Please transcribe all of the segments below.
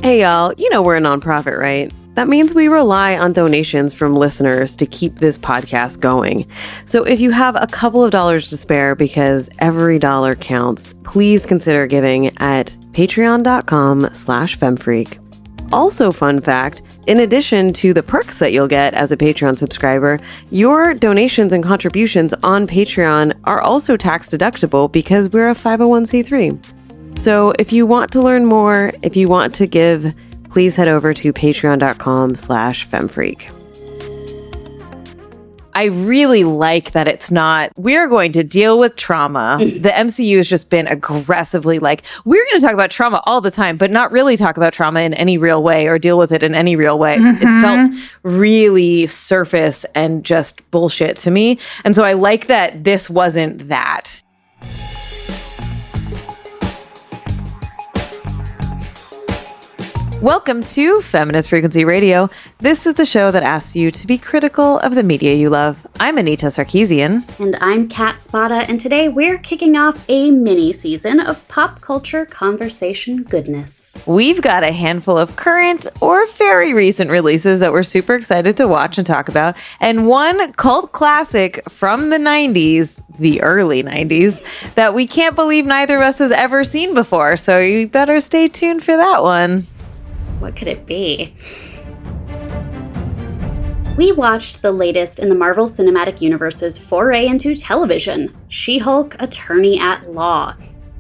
Hey, y'all, you know we're a nonprofit, right? That means we rely on donations from listeners to keep this podcast going. So if you have a couple of dollars to spare, because every dollar counts, please consider giving at patreon.com/femfreak. Also, fun fact, in addition to the perks that you'll get as a Patreon subscriber, your donations and contributions on Patreon are also tax deductible because we're a 501c3. So if you want to learn more, if you want to give, please head over to patreon.com/femfreak. I really like that it's not, we're going to deal with trauma. The MCU has just been aggressively like, we're going to talk about trauma all the time, but not really talk about trauma in any real way or deal with it in any real way. Mm-hmm. It's felt really surface and just bullshit to me. And so I like that this wasn't that. Welcome to Feminist Frequency Radio. This is the show that asks you to be critical of the media you love. I'm Anita Sarkeesian. And I'm Kat Spada, and today we're kicking off a mini-season of pop culture conversation goodness. We've got a handful of current or very recent releases that we're super excited to watch and talk about, and one cult classic from the 90s, the early 90s, that we can't believe neither of us has ever seen before, so you better stay tuned for that one. What could it be? We watched the latest in the Marvel Cinematic Universe's foray into television, She-Hulk Attorney at Law.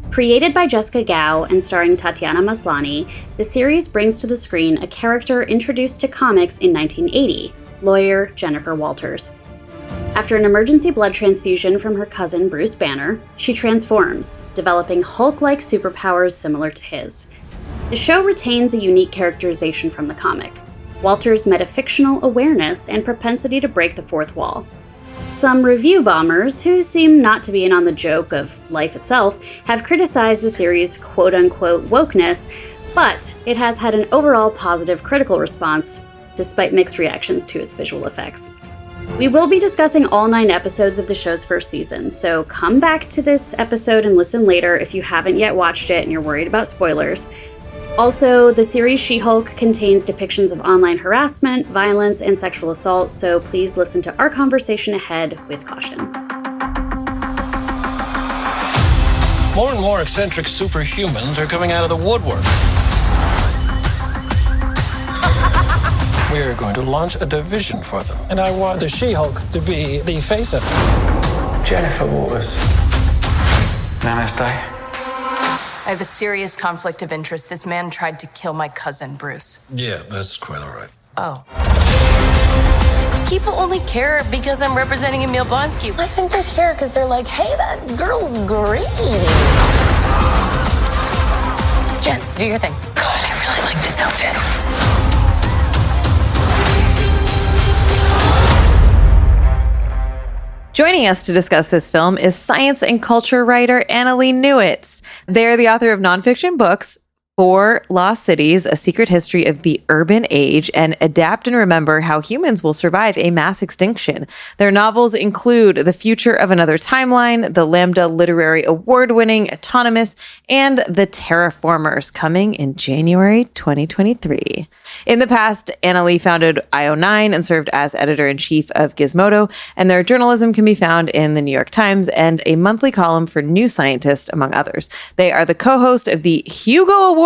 Created by Jessica Gao and starring Tatiana Maslany, the series brings to the screen a character introduced to comics in 1980, lawyer Jennifer Walters. After an emergency blood transfusion from her cousin Bruce Banner, she transforms, developing Hulk-like superpowers similar to his. The show retains a unique characterization from the comic, Walter's metafictional awareness and propensity to break the fourth wall. Some review bombers, who seem not to be in on the joke of life itself, have criticized the series' quote-unquote wokeness, but it has had an overall positive critical response, despite mixed reactions to its visual effects. We will be discussing all 9 episodes of the show's first season, so come back to this episode and listen later if you haven't yet watched it and you're worried about spoilers. Also, the series She-Hulk contains depictions of online harassment, violence, and sexual assault, so please listen to our conversation ahead with caution. More and more eccentric superhumans are coming out of the woodwork. We're going to launch a division for them, and I want the She-Hulk to be the face of it. Jennifer Walters. Namaste. I have a serious conflict of interest. This man tried to kill my cousin, Bruce. Yeah, that's quite all right. Oh. People only care because I'm representing Emil Blonsky. I think they care because they're like, hey, that girl's great. Jen, do your thing. God, I really like this outfit. Joining us to discuss this film is science and culture writer Annalee Newitz. They are the author of nonfiction books, 4 Lost Cities, A Secret History of the Urban Age, and Adapt and Remember How Humans Will Survive a Mass Extinction. Their novels include The Future of Another Timeline, the Lambda Literary Award-winning Autonomous, and The Terraformers, coming in January 2023. In the past, Annalee founded IO9 and served as editor-in-chief of Gizmodo, and their journalism can be found in the New York Times and a monthly column for New Scientist, among others. They are the co-host of the Hugo Award-winning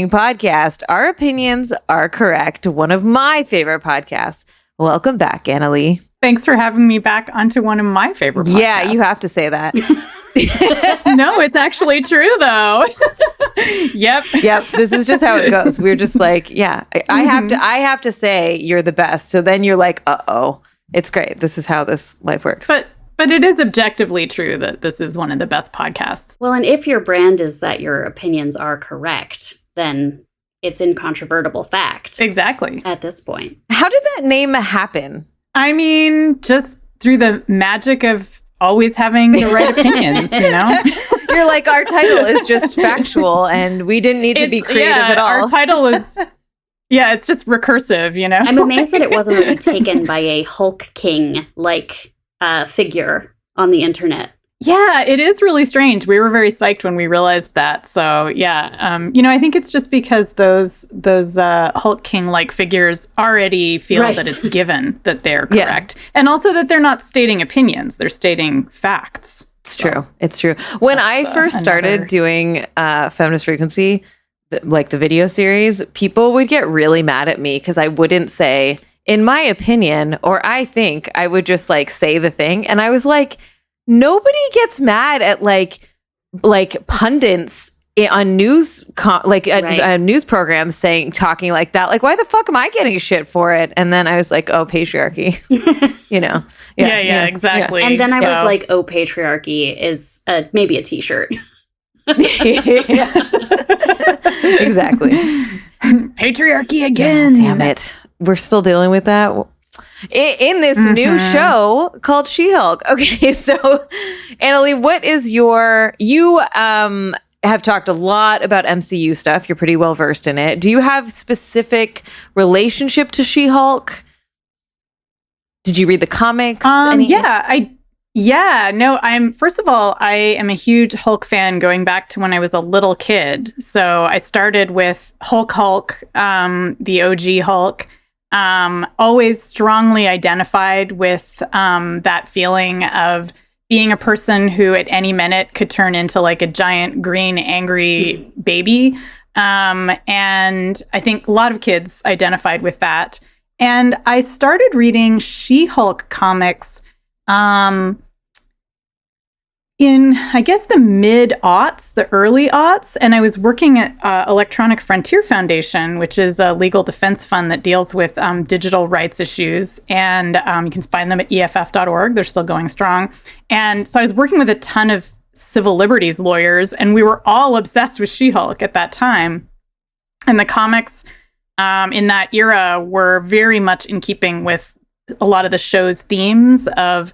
podcast, Our Opinions Are Correct, one of my favorite podcasts. Welcome back, Annalee. Thanks for having me back onto one of my favorite podcasts. Yeah, you have to say that. No, it's actually true, though. Yep. This is just how it goes. We're just like, yeah, I have to say you're the best. So then you're like, uh-oh, it's great. This is how this life works. But it is objectively true that this is one of the best podcasts. Well, and if your brand is that your opinions are correct, then it's incontrovertible fact. Exactly. At this point. How did that name happen? I mean, just through the magic of always having the right opinions, you know? You're like, our title is just factual and we didn't need to be creative at all. Our title is, it's just recursive, you know? I'm amazed that it wasn't taken by a Hulk King, like, figure on the internet. Yeah, it is really strange. We were very psyched when we realized that. So yeah, I think it's just because those Hulk King-like figures already feel that it's given that they're correct, and also that they're not stating opinions; they're stating facts. It's true. It's true. When I first started doing Feminist Frequency, like the video series, people would get really mad at me because I wouldn't say, in my opinion, or I think. I would just like say the thing, and I was like, nobody gets mad at like pundits on news news programs talking like that. Like, why the fuck am I getting shit for it? And then I was like, oh, patriarchy. Yeah, exactly. Yeah. And then I was like, oh, patriarchy is maybe a t-shirt. Exactly. Patriarchy again. Damn it. We're still dealing with that. In this new show called She-Hulk. Okay, so Annalee, what is you have talked a lot about MCU stuff. You're pretty well versed in it. Do you have I'm first of all, I am a huge Hulk fan going back to when I was a little kid. So I started with Hulk, the OG Hulk. Always strongly identified with that feeling of being a person who at any minute could turn into like a giant green angry baby. And I think a lot of kids identified with that. And I started reading She-Hulk comics in, I guess, the mid-aughts, the early aughts, and I was working at Electronic Frontier Foundation, which is a legal defense fund that deals with digital rights issues, and you can find them at EFF.org. They're still going strong. And so I was working with a ton of civil liberties lawyers, and we were all obsessed with She-Hulk at that time. And the comics in that era were very much in keeping with a lot of the show's themes of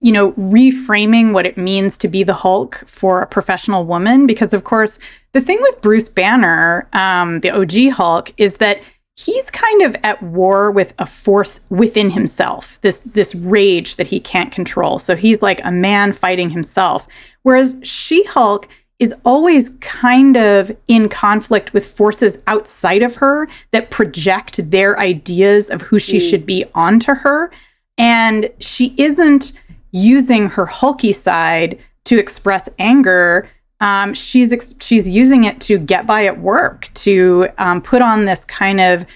reframing what it means to be the Hulk for a professional woman. Because, of course, the thing with Bruce Banner, the OG Hulk, is that he's kind of at war with a force within himself, this rage that he can't control. So he's like a man fighting himself. Whereas She-Hulk is always kind of in conflict with forces outside of her that project their ideas of who she should be onto her. And she isn't using her hulky side to express anger. She's using it to get by at work, to put on this kind of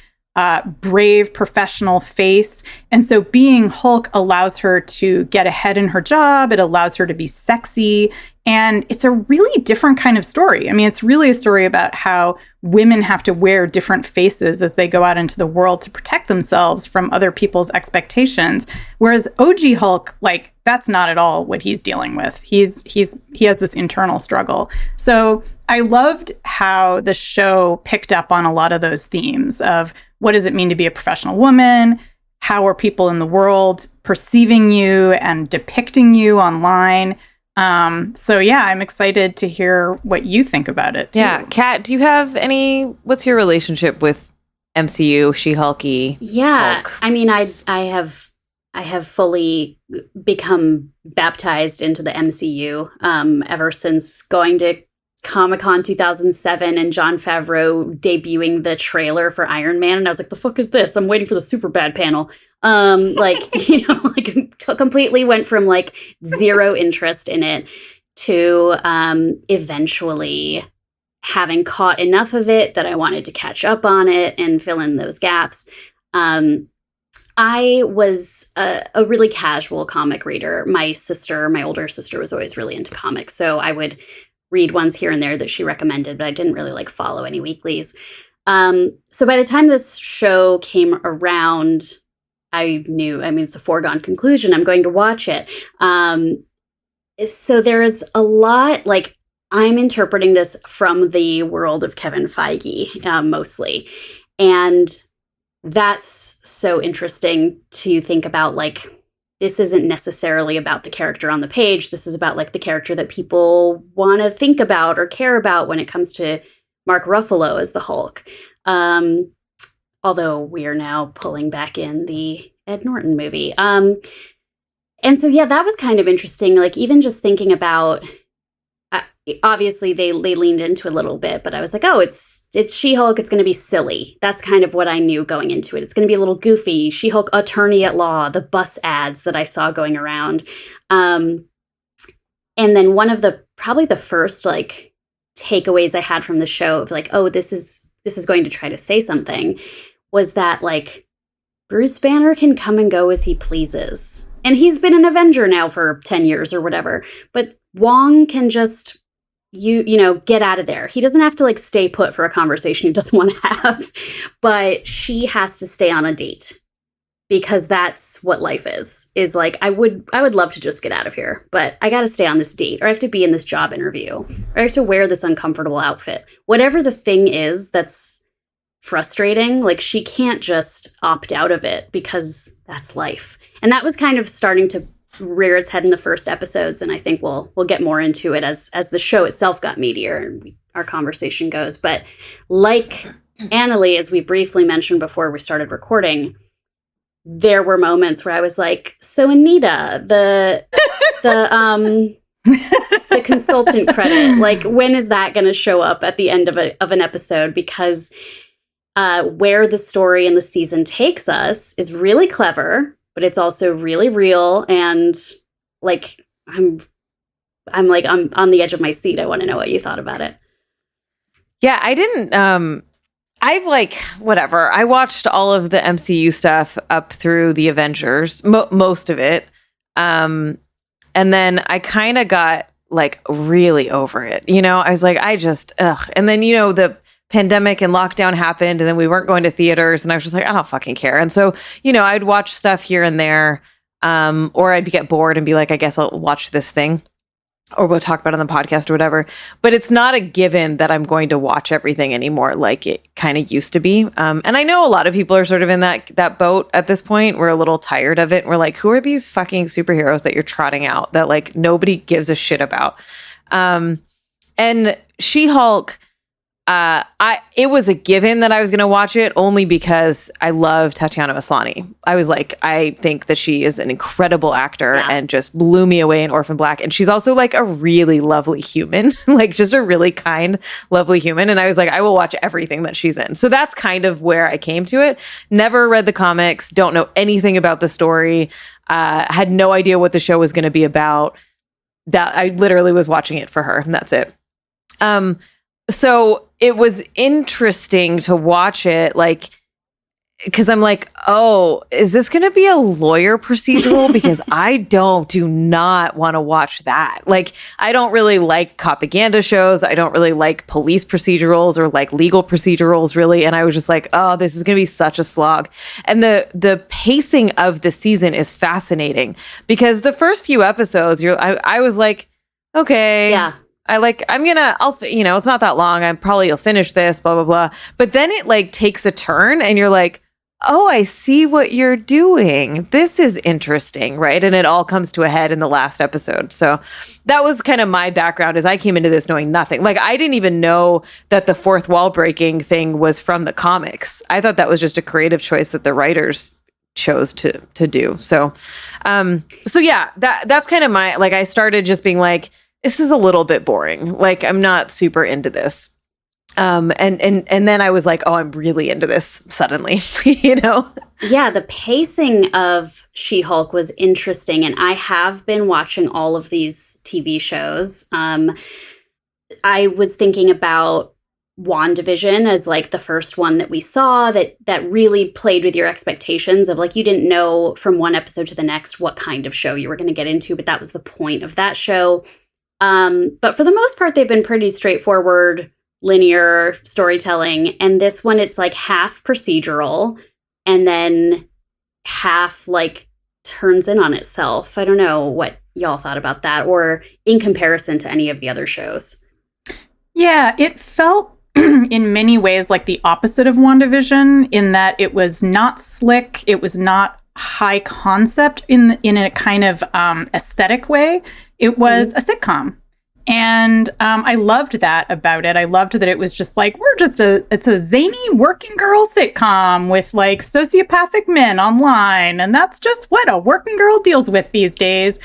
brave professional face. And so being Hulk allows her to get ahead in her job. It allows her to be sexy. And it's a really different kind of story. I mean, it's really a story about how women have to wear different faces as they go out into the world to protect themselves from other people's expectations. Whereas OG Hulk, like, that's not at all what he's dealing with. He has this internal struggle. So I loved how the show picked up on a lot of those themes of what does it mean to be a professional woman? How are people in the world perceiving you and depicting you online? So yeah, I'm excited to hear what you think about it too. Yeah. Kat, do you have what's your relationship with MCU, She-Hulky? Yeah. Hulk? I mean, I have fully become baptized into the MCU, ever since going to Comic-Con 2007 and Jon Favreau debuting the trailer for Iron Man. And I was like, the fuck is this? I'm waiting for the Superbad panel. Completely went from like zero interest in it to eventually having caught enough of it that I wanted to catch up on it and fill in those gaps. I was a really casual comic reader. My older sister, was always really into comics, so I would read ones here and there that she recommended, but I didn't really like follow any weeklies. So by the time this show came around, I knew, it's a foregone conclusion, I'm going to watch it. So there's a lot, like, I'm interpreting this from the world of Kevin Feige, mostly. And that's so interesting to think about, like, this isn't necessarily about the character on the page. This is about, like, the character that people want to think about or care about when it comes to Mark Ruffalo as the Hulk. Although we are now pulling back in the Ed Norton movie. And so, yeah, that was kind of interesting. Like, even just thinking about, obviously they leaned into a little bit, but I was like, oh, it's She-Hulk. It's going to be silly. That's kind of what I knew going into it. It's going to be a little goofy. She-Hulk attorney at law, the bus ads that I saw going around. And then one of probably the first like takeaways I had from the show of like, oh, this is going to try to say something, was that like Bruce Banner can come and go as he pleases. And he's been an Avenger now for 10 years or whatever. But Wong can just, you know, get out of there. He doesn't have to like stay put for a conversation he doesn't want to have. But she has to stay on a date because that's what life is like, I would love to just get out of here, but I got to stay on this date, or I have to be in this job interview, or I have to wear this uncomfortable outfit. Whatever the thing is that's frustrating, like she can't just opt out of it because that's life. And that was kind of starting to rear its head in the first episodes, and I think we'll get more into it as the show itself got meatier and our conversation goes. But like Annalee, as we briefly mentioned before we started recording, there were moments where I was like, so Anita, the consultant credit, like when is that going to show up at the end of an episode? Because where the story and the season takes us is really clever, but it's also really real. And like, I'm on the edge of my seat. I want to know what you thought about it. Yeah, I didn't, I've like, whatever. I watched all of the MCU stuff up through the Avengers, most of it. And then I kind of got like really over it. You know, I was like, ugh. And then, you know, the pandemic and lockdown happened, and then we weren't going to theaters, and I was just like, I don't fucking care. And so, you know, I'd watch stuff here and there, or I'd get bored and be like, I guess I'll watch this thing, or we'll talk about it on the podcast or whatever. But it's not a given that I'm going to watch everything anymore like it kind of used to be. And I know a lot of people are sort of in that boat at this point. We're a little tired of it. We're like, who are these fucking superheroes that you're trotting out that like nobody gives a shit about? And She-Hulk, it was a given that I was going to watch it only because I love Tatiana Maslany. I was like, I think that she is an incredible actor and just blew me away in Orphan Black. And she's also like a really lovely human, like just a really kind, lovely human. And I was like, I will watch everything that she's in. So that's kind of where I came to it. Never read the comics, don't know anything about the story, had no idea what the show was going to be about. That I literally was watching it for her, and that's it. So it was interesting to watch it, like, because I'm like, oh, is this going to be a lawyer procedural? Because I do not want to watch that. Like, I don't really like propaganda shows. I don't really like police procedurals or like legal procedurals, really. And I was just like, oh, this is going to be such a slog. And the pacing of the season is fascinating because the first few episodes, I was like, okay, yeah. It's not that long. I'll finish this, blah, blah, blah. But then it like takes a turn and you're like, oh, I see what you're doing. This is interesting, right? And it all comes to a head in the last episode. So that was kind of my background as I came into this knowing nothing. Like I didn't even know that the fourth wall breaking thing was from the comics. I thought that was just a creative choice that the writers chose to do. So yeah, that's kind of my, like, I started just being like, this is a little bit boring. Like, I'm not super into this. And then I was like, oh, I'm really into this suddenly, you know? Yeah, the pacing of She-Hulk was interesting. And I have been watching all of these TV shows. I was thinking about WandaVision as like the first one that we saw that really played with your expectations of like, you didn't know from one episode to the next what kind of show you were going to get into, but that was the point of that show. But for the most part, they've been pretty straightforward, linear storytelling. And this one, it's like half procedural and then half like turns in on itself. I don't know what y'all thought about that or in comparison to any of the other shows. Yeah, it felt in many ways like the opposite of WandaVision in that it was not slick. It was not high concept in a kind of aesthetic way. It was a sitcom. And I loved that about it. I loved that it was just like, it's a zany working girl sitcom with like sociopathic men online. And that's just what a working girl deals with these days,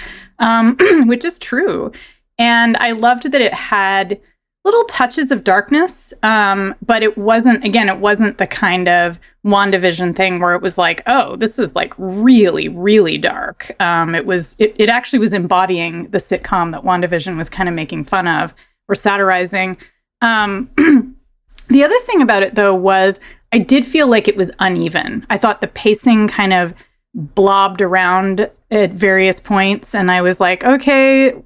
which is true. And I loved that it had little touches of darkness, but it wasn't the kind of WandaVision thing where it was like, oh, this is like really, really dark. It actually was embodying the sitcom that WandaVision was kind of making fun of or satirizing. The other thing about it, though, was I did feel like it was uneven. I thought the pacing kind of blobbed around at various points, and I was like, okay,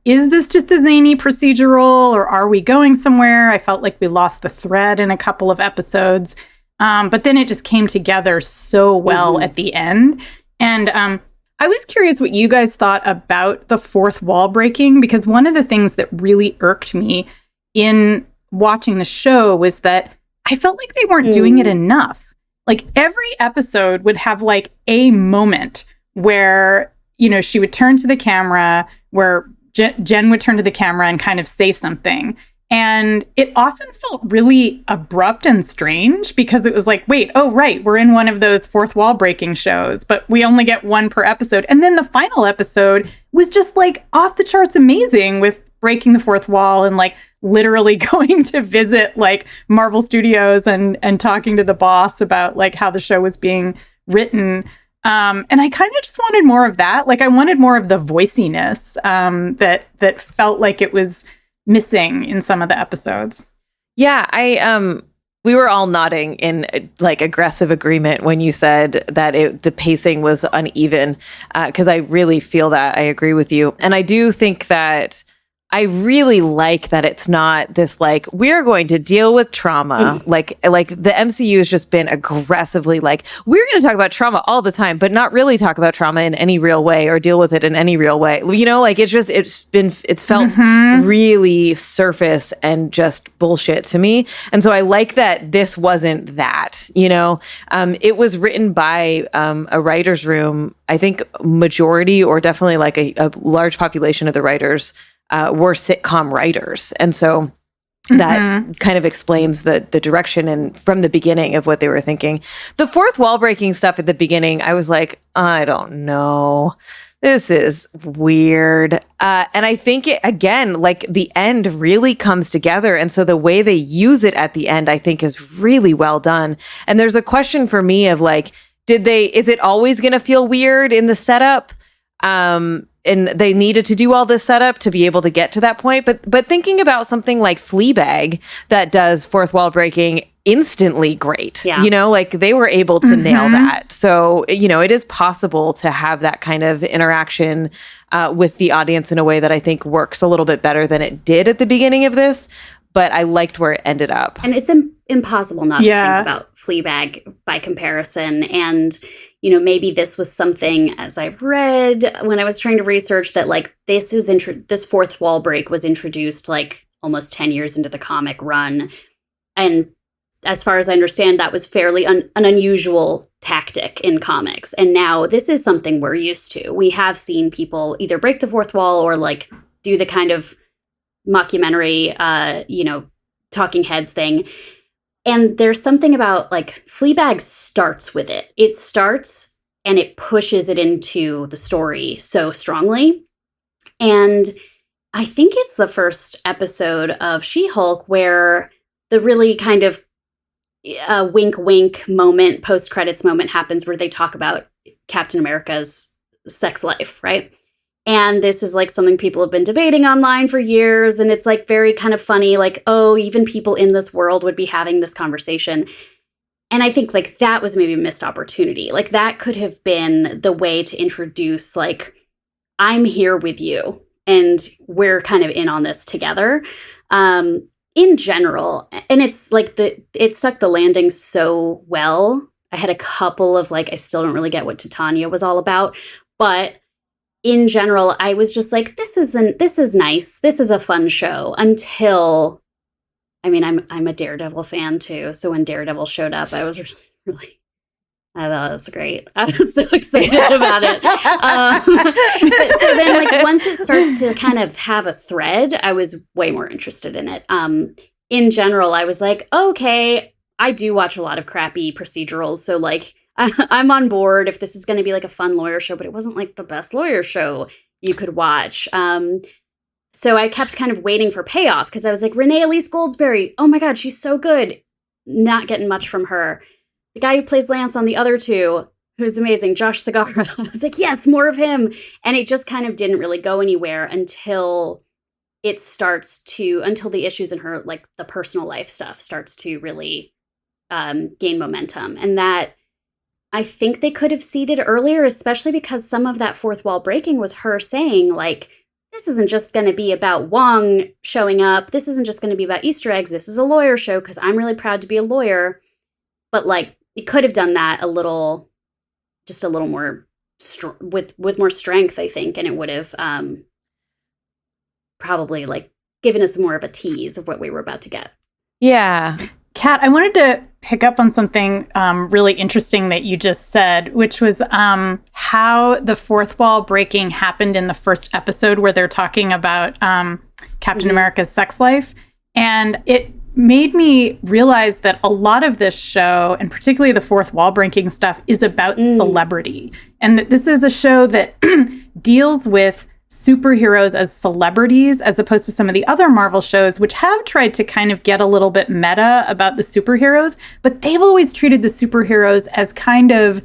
is this just a zany procedural, or are we going somewhere? I felt like we lost the thread in a couple of episodes. But then it just came together so well at the end. And I was curious what you guys thought about the fourth wall breaking, because one of the things that really irked me in watching the show was that I felt like they weren't doing it enough. Like every episode would have like a moment where, she would turn to the camera, where Jen would turn to the camera and kind of say something. And it often felt really abrupt and strange because it was like, wait, oh, right, we're in one of those fourth wall breaking shows, but we only get one per episode. And then the final episode was just like off the charts amazing with breaking the fourth wall and like literally going to visit like Marvel Studios and talking to the boss about like how the show was being written. And I kind of just wanted more of that. Like I wanted more of the voiciness that felt like it was missing in some of the episodes. Yeah, we were all nodding in like aggressive agreement when you said that the pacing was uneven, because I really feel that. I agree with you. And I do think that I really like that it's not this like, we're going to deal with trauma. Like the MCU has just been aggressively like, we're going to talk about trauma all the time, but not really talk about trauma in any real way or deal with it in any real way. Like it's felt really surface and just bullshit to me. And so I like that this wasn't that, it was written by a writer's room. I think majority or definitely like a large population of the writers were sitcom writers. And so that kind of explains the direction and from the beginning of what they were thinking. The fourth wall breaking stuff at the beginning, I was like, I don't know. This is weird. And I think it, again, like the end really comes together. And so the way they use it at the end, I think is really well done. And there's a question for me of like, is it always going to feel weird in the setup? And they needed to do all this setup to be able to get to that point. But thinking about something like Fleabag that does fourth wall breaking instantly great. Yeah. Like they were able to nail that. So, it is possible to have that kind of interaction with the audience in a way that I think works a little bit better than it did at the beginning of this. But I liked where it ended up. And it's impossible not to think about Fleabag by comparison. And maybe this was something, as I read when I was trying to research, that like this fourth wall break was introduced like almost 10 years into the comic run. And as far as I understand, that was fairly an unusual tactic in comics. And now this is something we're used to. We have seen people either break the fourth wall or like do the kind of mockumentary, talking heads thing. And there's something about like Fleabag starts with it. It starts and it pushes it into the story so strongly. And I think it's the first episode of She-Hulk where the really kind of wink, wink moment, post-credits moment happens where they talk about Captain America's sex life, right? And this is like something people have been debating online for years. And it's like very kind of funny, like, oh, even people in this world would be having this conversation. And I think like that was maybe a missed opportunity. Like that could have been the way to introduce like, I'm here with you and we're kind of in on this together. In general, and it's like it stuck the landing so well. I had a couple of like, I still don't really get what Titania was all about, but in general, I was just like, this is nice. This is a fun show until, I mean, I'm a Daredevil fan too. So when Daredevil showed up, I was really I thought it was great. I was so excited about it. But so then, like, once it starts to kind of have a thread, I was way more interested in it. In general, I was like, okay, I do watch a lot of crappy procedurals. So, like, I'm on board if this is going to be, like, a fun lawyer show. But it wasn't, like, the best lawyer show you could watch. So I kept kind of waiting for payoff because I was like, Renee Elise Goldsberry, oh my God, she's so good. Not getting much from her. The guy who plays Lance on the other two, who's amazing, Josh Segarra. I was like, yes, more of him. And it just kind of didn't really go anywhere until the issues in her, like the personal life stuff starts to really gain momentum. And that I think they could have seeded earlier, especially because some of that fourth wall breaking was her saying, like, this isn't just going to be about Wong showing up. This isn't just going to be about Easter eggs. This is a lawyer show because I'm really proud to be a lawyer. But, like, it could have done that a little more with more strength, I think, and it would have probably like given us more of a tease of what we were about to get. Yeah. Kat, I wanted to pick up on something really interesting that you just said, which was how the fourth wall breaking happened in the first episode where they're talking about Captain America's sex life. And it made me realize that a lot of this show, and particularly the fourth wall breaking stuff, is about celebrity. And that this is a show that deals with superheroes as celebrities, as opposed to some of the other Marvel shows, which have tried to kind of get a little bit meta about the superheroes, but they've always treated the superheroes as kind of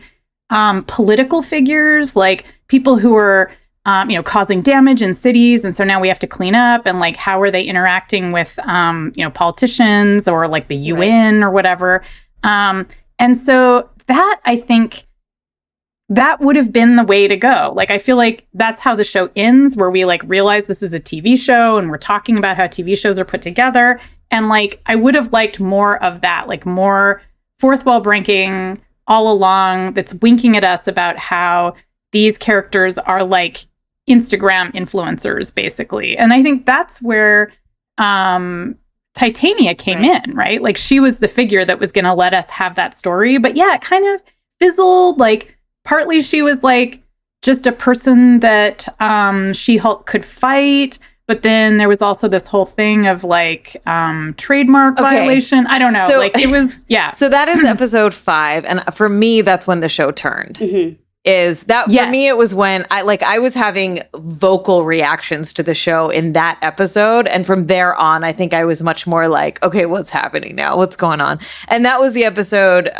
political figures, like people who are causing damage in cities. And so now we have to clean up, and like, how are they interacting with, politicians or like the UN or whatever. And so that, I think, that would have been the way to go. Like, I feel like that's how the show ends, where we like realize this is a TV show and we're talking about how TV shows are put together. And like, I would have liked more of that, like more fourth wall breaking all along that's winking at us about how these characters are like Instagram influencers, basically. And I think that's where Titania came in, right? Like, she was the figure that was going to let us have that story. But yeah, it kind of fizzled. Like, partly she was like just a person that She-Hulk could fight. But then there was also this whole thing of like trademark violation. I don't know. So, like, it was, yeah. So that is episode 5. And for me, that's when the show turned. Is that for me, it was when I was having vocal reactions to the show in that episode. And from there on, I think I was much more like, okay, what's happening now? What's going on? And that was the episode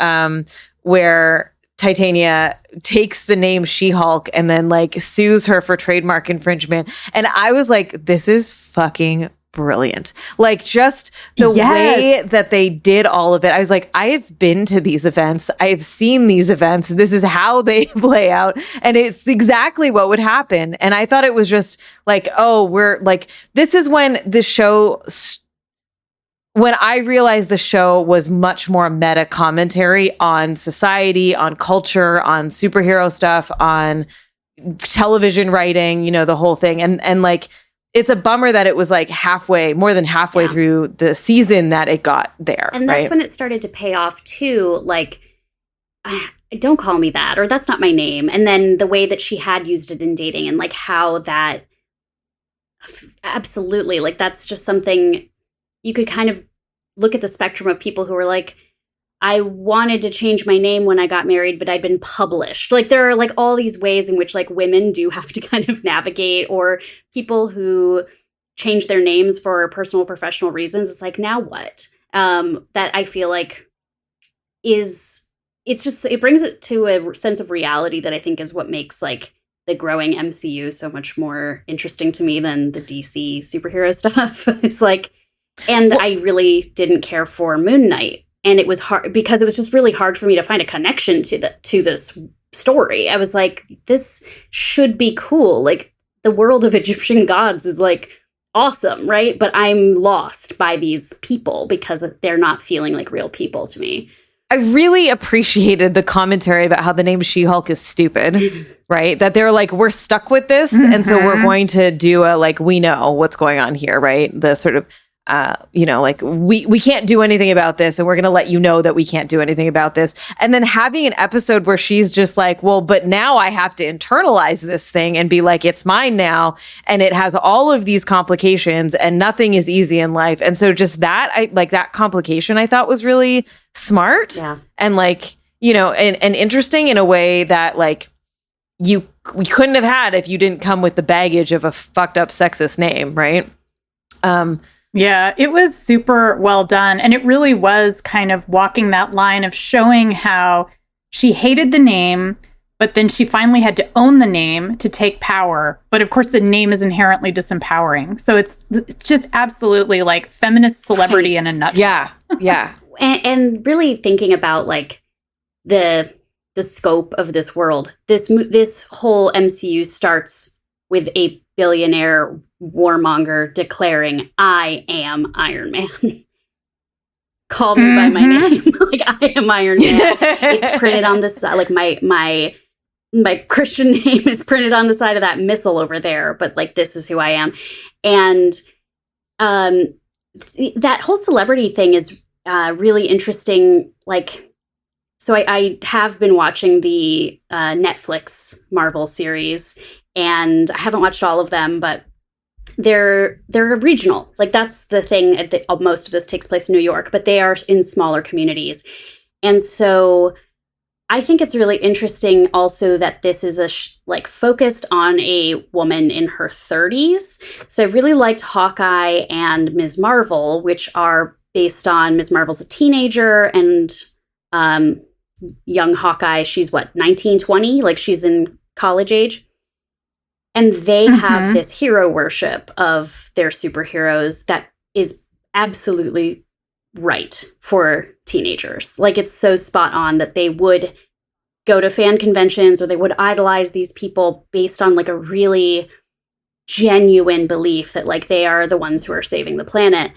where Titania takes the name She-Hulk and then like sues her for trademark infringement. And I was like, this is fucking brilliant. Like, just the way that they did all of it. I was like, I have been to these events. I've seen these events. This is how they play out. And it's exactly what would happen. And I thought it was just like, oh, we're like, this is when the show when I realized the show was much more meta commentary on society, on culture, on superhero stuff, on television writing, the whole thing. And like, it's a bummer that it was like more than halfway through the season that it got there. And that's when it started to pay off too. Like, don't call me that, or that's not my name. And then the way that she had used it in dating, and like how that, absolutely, like, that's just something you could kind of look at the spectrum of people who were like, I wanted to change my name when I got married, but I'd been published. Like, there are like all these ways in which like women do have to kind of navigate, or people who change their names for personal or professional reasons. It's like, now what? That I feel like it brings it to a sense of reality that I think is what makes like the growing MCU so much more interesting to me than the DC superhero stuff. It's like, and I really didn't care for Moon Knight. And it was hard because it was just really hard for me to find a connection to this story. I was like, this should be cool. Like, the world of Egyptian gods is like awesome, right? But I'm lost by these people because they're not feeling like real people to me. I really appreciated the commentary about how the name She-Hulk is stupid, right? That they're like, we're stuck with this. And so we're going to do we know what's going on here, right? The sort of, like we can't do anything about this, and we're going to let you know that we can't do anything about this. And then having an episode where she's just like, well, but now I have to internalize this thing and be like, it's mine now. And it has all of these complications and nothing is easy in life. And so just that, that complication I thought was really smart. Yeah. And like, and interesting in a way that like we couldn't have had if you didn't come with the baggage of a fucked up sexist name. Right. Yeah, it was super well done. And it really was kind of walking that line of showing how she hated the name, but then she finally had to own the name to take power. But of course, the name is inherently disempowering. So it's just absolutely like feminist celebrity in a nutshell. Yeah, yeah. and really thinking about like the scope of this world. This whole MCU starts with a billionaire warmonger declaring, "I am Iron Man." Call me by my name. Like, I am Iron Man. It's printed on the side. Like my Christian name is printed on the side of that missile over there. But like, this is who I am. And that whole celebrity thing is really interesting. Like, so I have been watching the Netflix Marvel series, and I haven't watched all of them, but they're regional. Like, that's the thing. Most of this takes place in New York, but they are in smaller communities. And so I think it's really interesting also that this is focused on a woman in her 30s. So I really liked Hawkeye and Ms. Marvel, which are based on Ms. Marvel's a teenager, and young Hawkeye, she's 19, 20? Like, she's in college age. And they have this hero worship of their superheroes that is absolutely right for teenagers. Like, it's so spot on that they would go to fan conventions or they would idolize these people based on like a really genuine belief that like they are the ones who are saving the planet.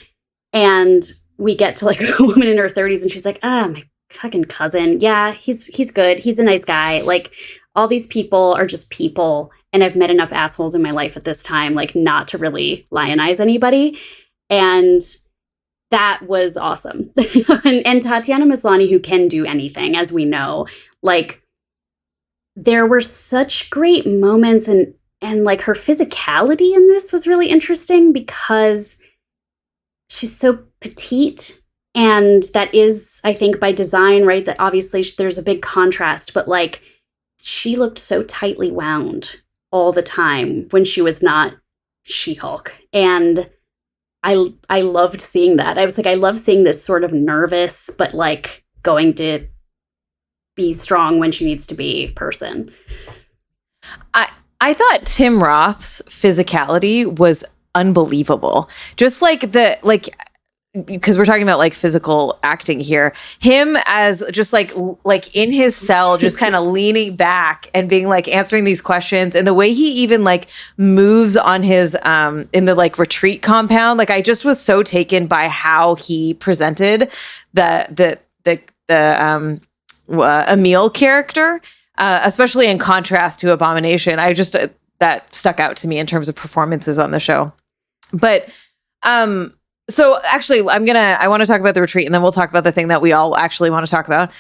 And we get to like a woman in her 30s and she's like, my fucking cousin. Yeah, he's good. He's a nice guy. Like, all these people are just people. And I've met enough assholes in my life at this time, like, not to really lionize anybody. And that was awesome. and Tatiana Maslany, who can do anything, as we know, like, there were such great moments, and like her physicality in this was really interesting because she's so petite. And that is, I think, by design, right? That obviously there's a big contrast, but like, she looked so tightly wound all the time when she was not She-Hulk. And I loved seeing that. I was like, I love seeing this sort of nervous, but like going to be strong when she needs to be person. I thought Tim Roth's physicality was unbelievable. Just like because we're talking about like physical acting here, him as just like in his cell, just kind of leaning back and being like answering these questions, and the way he even like moves on his in the like retreat compound. Like, I just was so taken by how he presented the Emil character, especially in contrast to Abomination. I just that stuck out to me in terms of performances on the show. But so actually, I want to talk about the retreat, and then we'll talk about the thing that we all actually want to talk about.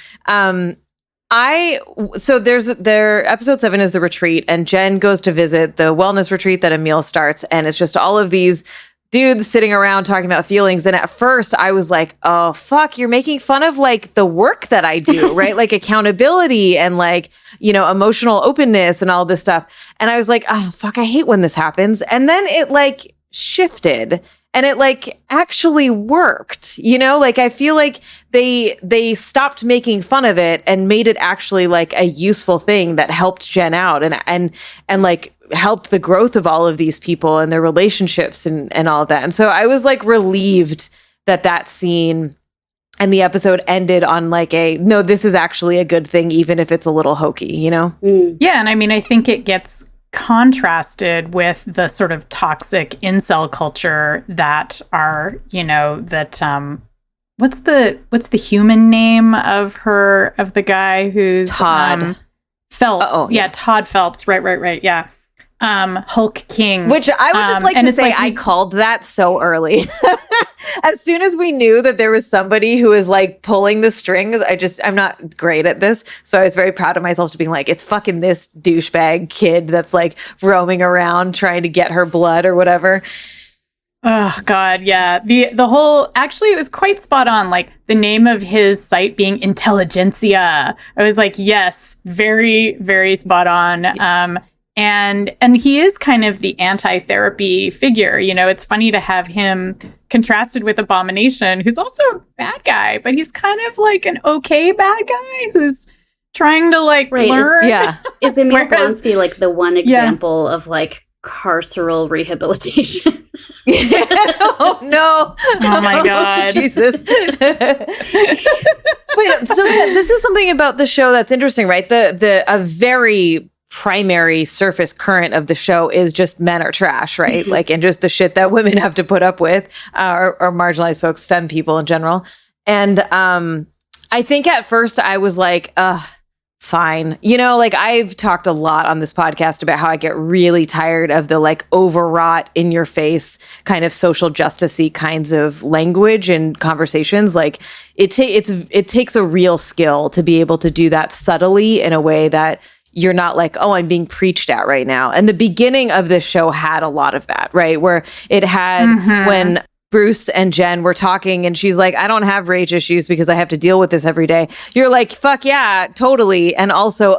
So their episode 7 is the retreat, and Jen goes to visit the wellness retreat that Emil starts, and it's just all of these dudes sitting around talking about feelings. And at first I was like, oh fuck, you're making fun of like the work that I do, right? Like accountability and like, emotional openness and all this stuff. And I was like, oh fuck, I hate when this happens. And then it like shifted. And it like actually worked, like I feel like they stopped making fun of it and made it actually like a useful thing that helped Jen out and like helped the growth of all of these people and their relationships and all of that. And so I was like relieved that scene and the episode ended on like no, this is actually a good thing, even if it's a little hokey, Yeah. And I mean, I think it gets contrasted with the sort of toxic incel culture that are, what's the human name of the guy who's Todd Phelps. Oh, yeah, Todd Phelps. Right. Yeah. Hulk King. Which I would just like to say I called that so early. As soon as we knew that there was somebody who was like pulling the strings, I'm not great at this. So I was very proud of myself to being like, it's fucking this douchebag kid that's like roaming around trying to get her blood or whatever. Oh God, yeah. The whole, actually it was quite spot on, like the name of his site being Intelligentsia. I was like, yes, very, very spot on. And he is kind of the anti-therapy figure. You know, it's funny to have him contrasted with Abomination, who's also a bad guy, but he's kind of like an okay bad guy who's trying to like learn. Is Emil Blonsky like the one example of like carceral rehabilitation? Oh no! Oh my God! Jesus! Wait, so this is something about the show that's interesting, right? A very primary surface current of the show is just men are trash, right? Like, and just the shit that women have to put up with, or marginalized folks, femme people in general. And I think at first I was like, fine. You know, like I've talked a lot on this podcast about how I get really tired of the like overwrought in your face kind of social justice-y kinds of language and conversations. Like it takes a real skill to be able to do that subtly in a way that you're not like, oh, I'm being preached at right now. And the beginning of this show had a lot of that, right? Where it had when Bruce and Jen were talking and she's like, I don't have rage issues because I have to deal with this every day. You're like, fuck yeah, totally. And also,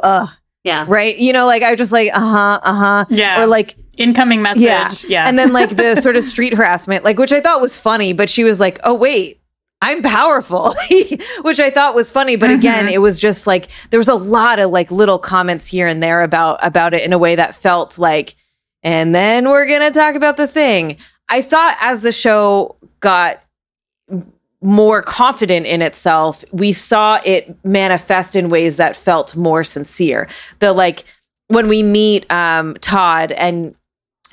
yeah. Right? You know, like I was just like, Yeah. Or like incoming message. Yeah. And then like the sort of street harassment, like, which I thought was funny, but she was like, oh, wait. I'm powerful, which I thought was funny. But again, it was just like, there was a lot of like little comments here and there about it in a way that felt like, and then we're going to talk about the thing. I thought as the show got more confident in itself, we saw it manifest in ways that felt more sincere. The like, when we meet Todd and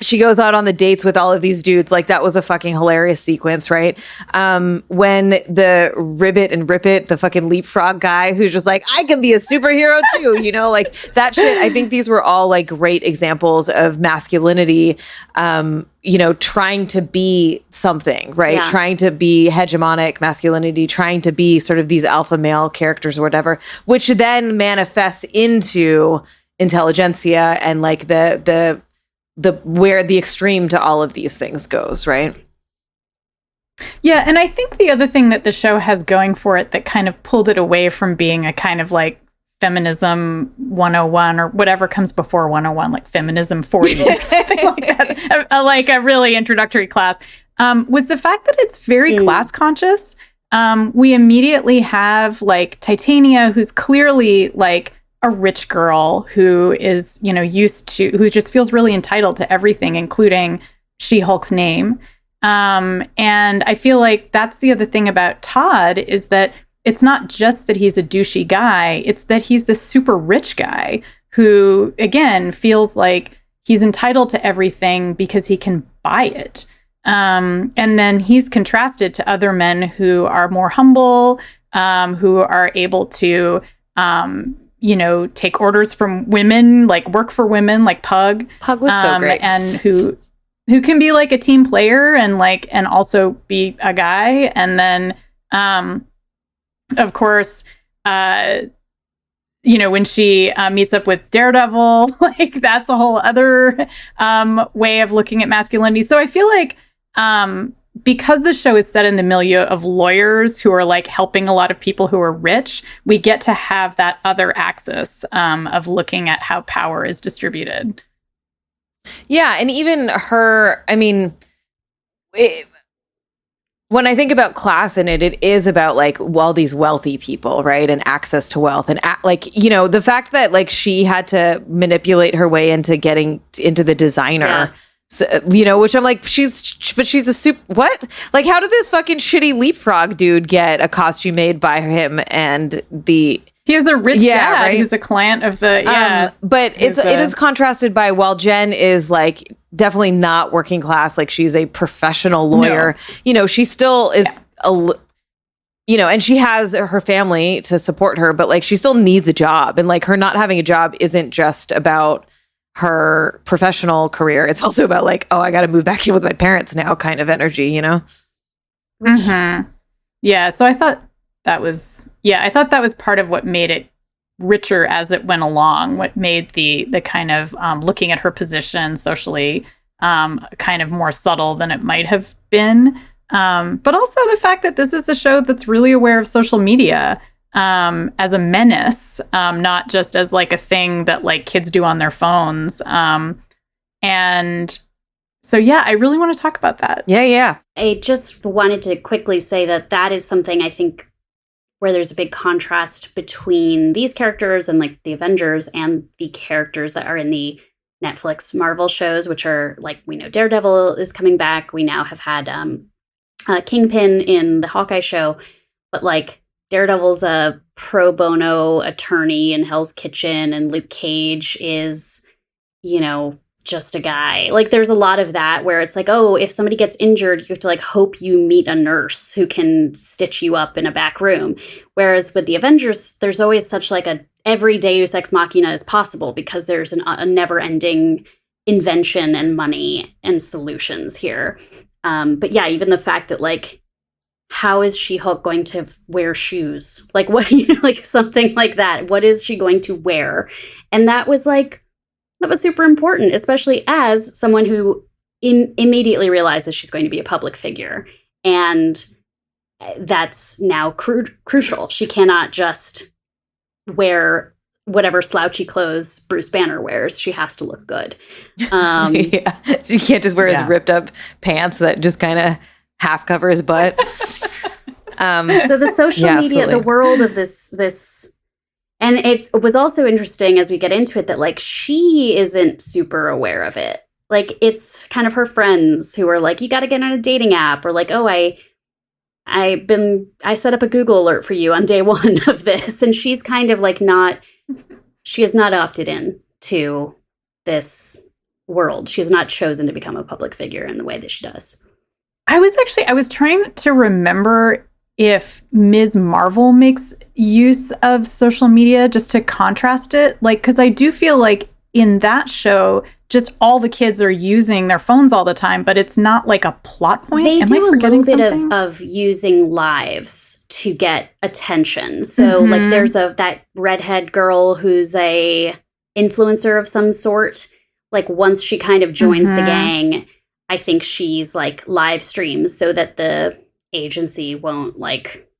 she goes out on the dates with all of these dudes, like that was a fucking hilarious sequence, right? When the Ribbit and Rip It, the fucking leapfrog guy who's just like, I can be a superhero too, you know, like that shit. I think these were all like great examples of masculinity, you know, trying to be something, right? Yeah. Trying to be hegemonic masculinity, trying to be sort of these alpha male characters or whatever, which then manifests into intelligentsia and like the where the extreme to all of these things goes, right? Yeah, and I think the other thing that the show has going for it that kind of pulled it away from being a kind of like feminism 101 or whatever comes before 101, like feminism 40 or something like that, like a really introductory class, was the fact that it's very class conscious. We immediately have like Titania, who's clearly like a rich girl who is, you know, who just feels really entitled to everything, including She-Hulk's name. And I feel like that's the other thing about Todd is that it's not just that he's a douchey guy, it's that he's this super rich guy who, again, feels like he's entitled to everything because he can buy it. And then he's contrasted to other men who are more humble, who are able to, you know, take orders from women, like work for women, like Pug. Pug was so great. And who can be like a team player and like, and also be a guy. And then, of course, you know, when she meets up with Daredevil, like that's a whole other way of looking at masculinity. So I feel like because the show is set in the milieu of lawyers who are like helping a lot of people who are rich, we get to have that other axis of looking at how power is distributed. Yeah, and even her, I mean, when I think about class in it, it is about like, well, these wealthy people, right? And access to wealth and like, you know, the fact that like she had to manipulate her way into getting into the designer. Yeah. So, you know, which I'm like, she's a what? Like, how did this fucking shitty leapfrog dude get a costume made by him and he has a rich dad right? who's a client of the, but it is contrasted by while Jen is like definitely not working class, like she's a professional lawyer, you know, she still is you know, and she has her family to support her, but like she still needs a job. And like her not having a job isn't just about her professional career. It's also about like, oh, I got to move back in with my parents now kind of energy, you know? Mm-hmm. Yeah. So I thought that was part of what made it richer as it went along, what made the kind of looking at her position socially kind of more subtle than it might have been. But also the fact that this is a show that's really aware of social media as a menace, not just as like a thing that like kids do on their phones. And so, yeah, I really want to talk about that. Yeah. I just wanted to quickly say that is something I think where there's a big contrast between these characters and like the Avengers and the characters that are in the Netflix Marvel shows, which are like, we know Daredevil is coming back. We now have had Kingpin in the Hawkeye show, but like Daredevil's a pro bono attorney in Hell's Kitchen, and Luke Cage is, you know, just a guy. Like there's a lot of that where it's like, oh, if somebody gets injured, you have to like hope you meet a nurse who can stitch you up in a back room. Whereas with the Avengers, there's always such like a every deus ex machina is possible because there's a never ending invention and money and solutions here. But yeah, even the fact that like, how is She-Hulk going to wear shoes? Like what, you know, like something like that. What is she going to wear? And that was super important, especially as someone who immediately realizes she's going to be a public figure. And that's now crucial. She cannot just wear whatever slouchy clothes Bruce Banner wears. She has to look good. Yeah. She can't just wear his ripped up pants that just kind of half cover his butt. So the social media, absolutely. the world of this, and it was also interesting as we get into it that like she isn't super aware of it. Like it's kind of her friends who are like, you got to get on a dating app, or like, oh, I set up a Google alert for you on day one of this, and she's kind of like she has not opted in to this world. She has not chosen to become a public figure in the way that she does. I was trying to remember if Ms. Marvel makes use of social media just to contrast it. Like, because I do feel like in that show, just all the kids are using their phones all the time, but it's not like a plot point. They Am do I a forgetting little bit something? of using lives to get attention. So like there's that redhead girl who's a influencer of some sort. Like once she kind of joins the gang, I think she's like live streams so that the agency won't like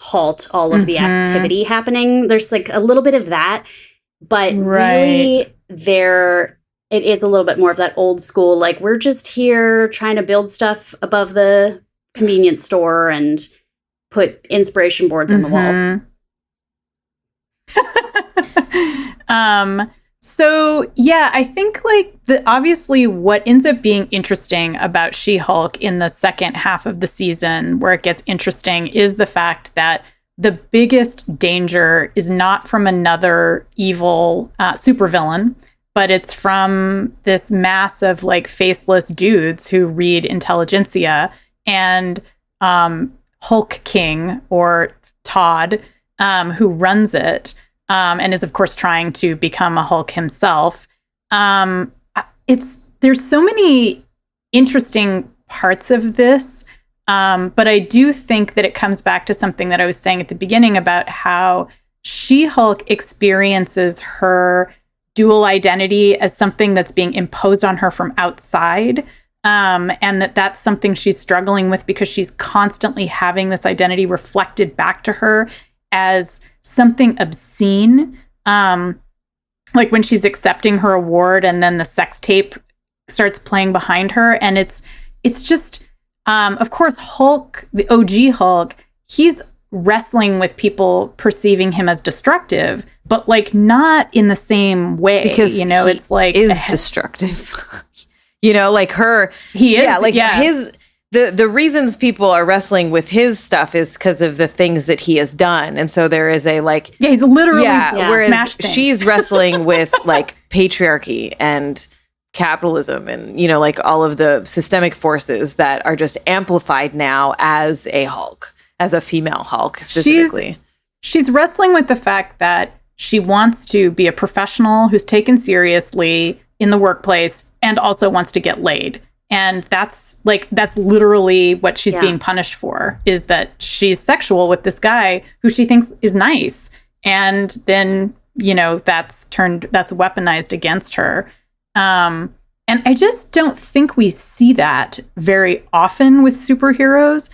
halt all of the activity happening. There's like a little bit of that, but really it is a little bit more of that old school, like we're just here trying to build stuff above the convenience store and put inspiration boards on the wall. So yeah, I think like obviously what ends up being interesting about She-Hulk in the second half of the season, where it gets interesting, is the fact that the biggest danger is not from another evil supervillain, but it's from this mass of like faceless dudes who read intelligentsia, and Hulk King, or Todd, who runs it, and is of course trying to become a Hulk himself. There's so many interesting parts of this, but I do think that it comes back to something that I was saying at the beginning about how She-Hulk experiences her dual identity as something that's being imposed on her from outside, and that's something she's struggling with because she's constantly having this identity reflected back to her as something obscene. Like when she's accepting her award and then the sex tape starts playing behind her, and it's just of course Hulk, the OG Hulk, he's wrestling with people perceiving him as destructive, but like not in the same way, because you know, it's like is destructive. You know, like he is, his the reasons people are wrestling with his stuff is because of the things that he has done, and so there is a like he's literally whereas smashed things. She's wrestling with like patriarchy and capitalism and, you know, like all of the systemic forces that are just amplified now as a Hulk, as a female Hulk specifically. She's wrestling with the fact that she wants to be a professional who's taken seriously in the workplace and also wants to get laid. And that's literally what she's being punished for, is that she's sexual with this guy who she thinks is nice. And then, that's weaponized against her. And I just don't think we see that very often with superheroes.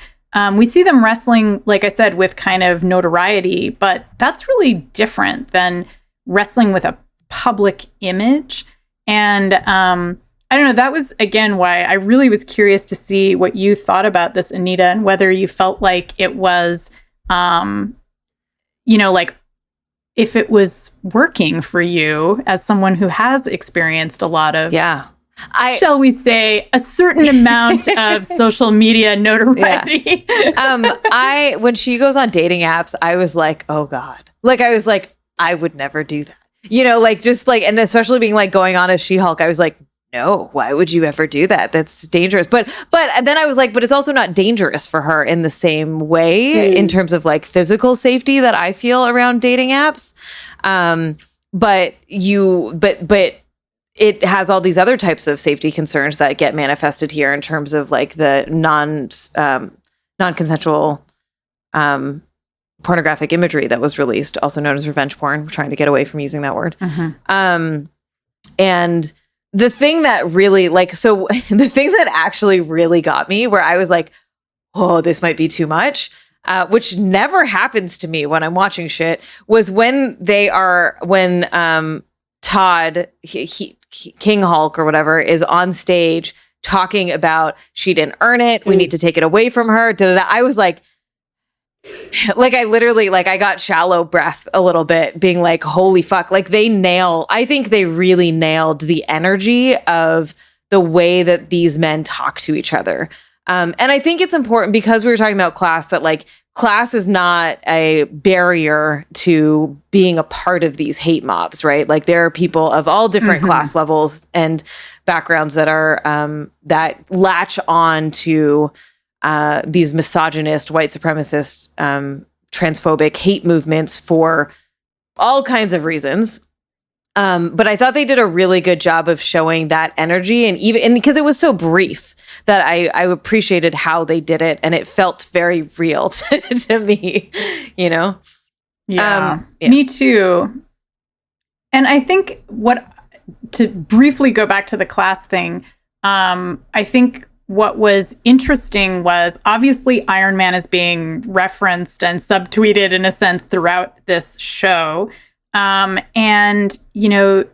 We see them wrestling, like I said, with kind of notoriety, but that's really different than wrestling with a public image. And I don't know, that was, again, why I really was curious to see what you thought about this, Anita, and whether you felt like it was, like if it was working for you as someone who has experienced a lot of, shall we say, a certain amount of social media notoriety. When she goes on dating apps, I was like, oh God. I would never do that. And especially being going on as She-Hulk, I was like, no, why would you ever do that? That's dangerous. But then I was like, but it's also not dangerous for her in the same way in terms of physical safety that I feel around dating apps. But it has all these other types of safety concerns that get manifested here in terms of the non-consensual pornographic imagery that was released, also known as revenge porn. We're trying to get away from using that word. And the thing that really the thing that actually really got me, where I was like, oh, this might be too much, which never happens to me when I'm watching shit, was when Todd, King Hulk or whatever, is on stage talking about she didn't earn it. We need to take it away from her. I was like I literally, I got shallow breath a little bit, being like, holy fuck. I think they really nailed the energy of the way that these men talk to each other. And I think it's important, because we were talking about class, that class is not a barrier to being a part of these hate mobs, right? There are people of all different class levels and backgrounds that are that latch on to these misogynist, white supremacist, transphobic hate movements for all kinds of reasons. But I thought they did a really good job of showing that energy, and because it was so brief, that I appreciated how they did it, and it felt very real to me, Yeah, me too. And I think to briefly go back to the class thing, I think what was interesting was, obviously Iron Man is being referenced and subtweeted in a sense throughout this show. And,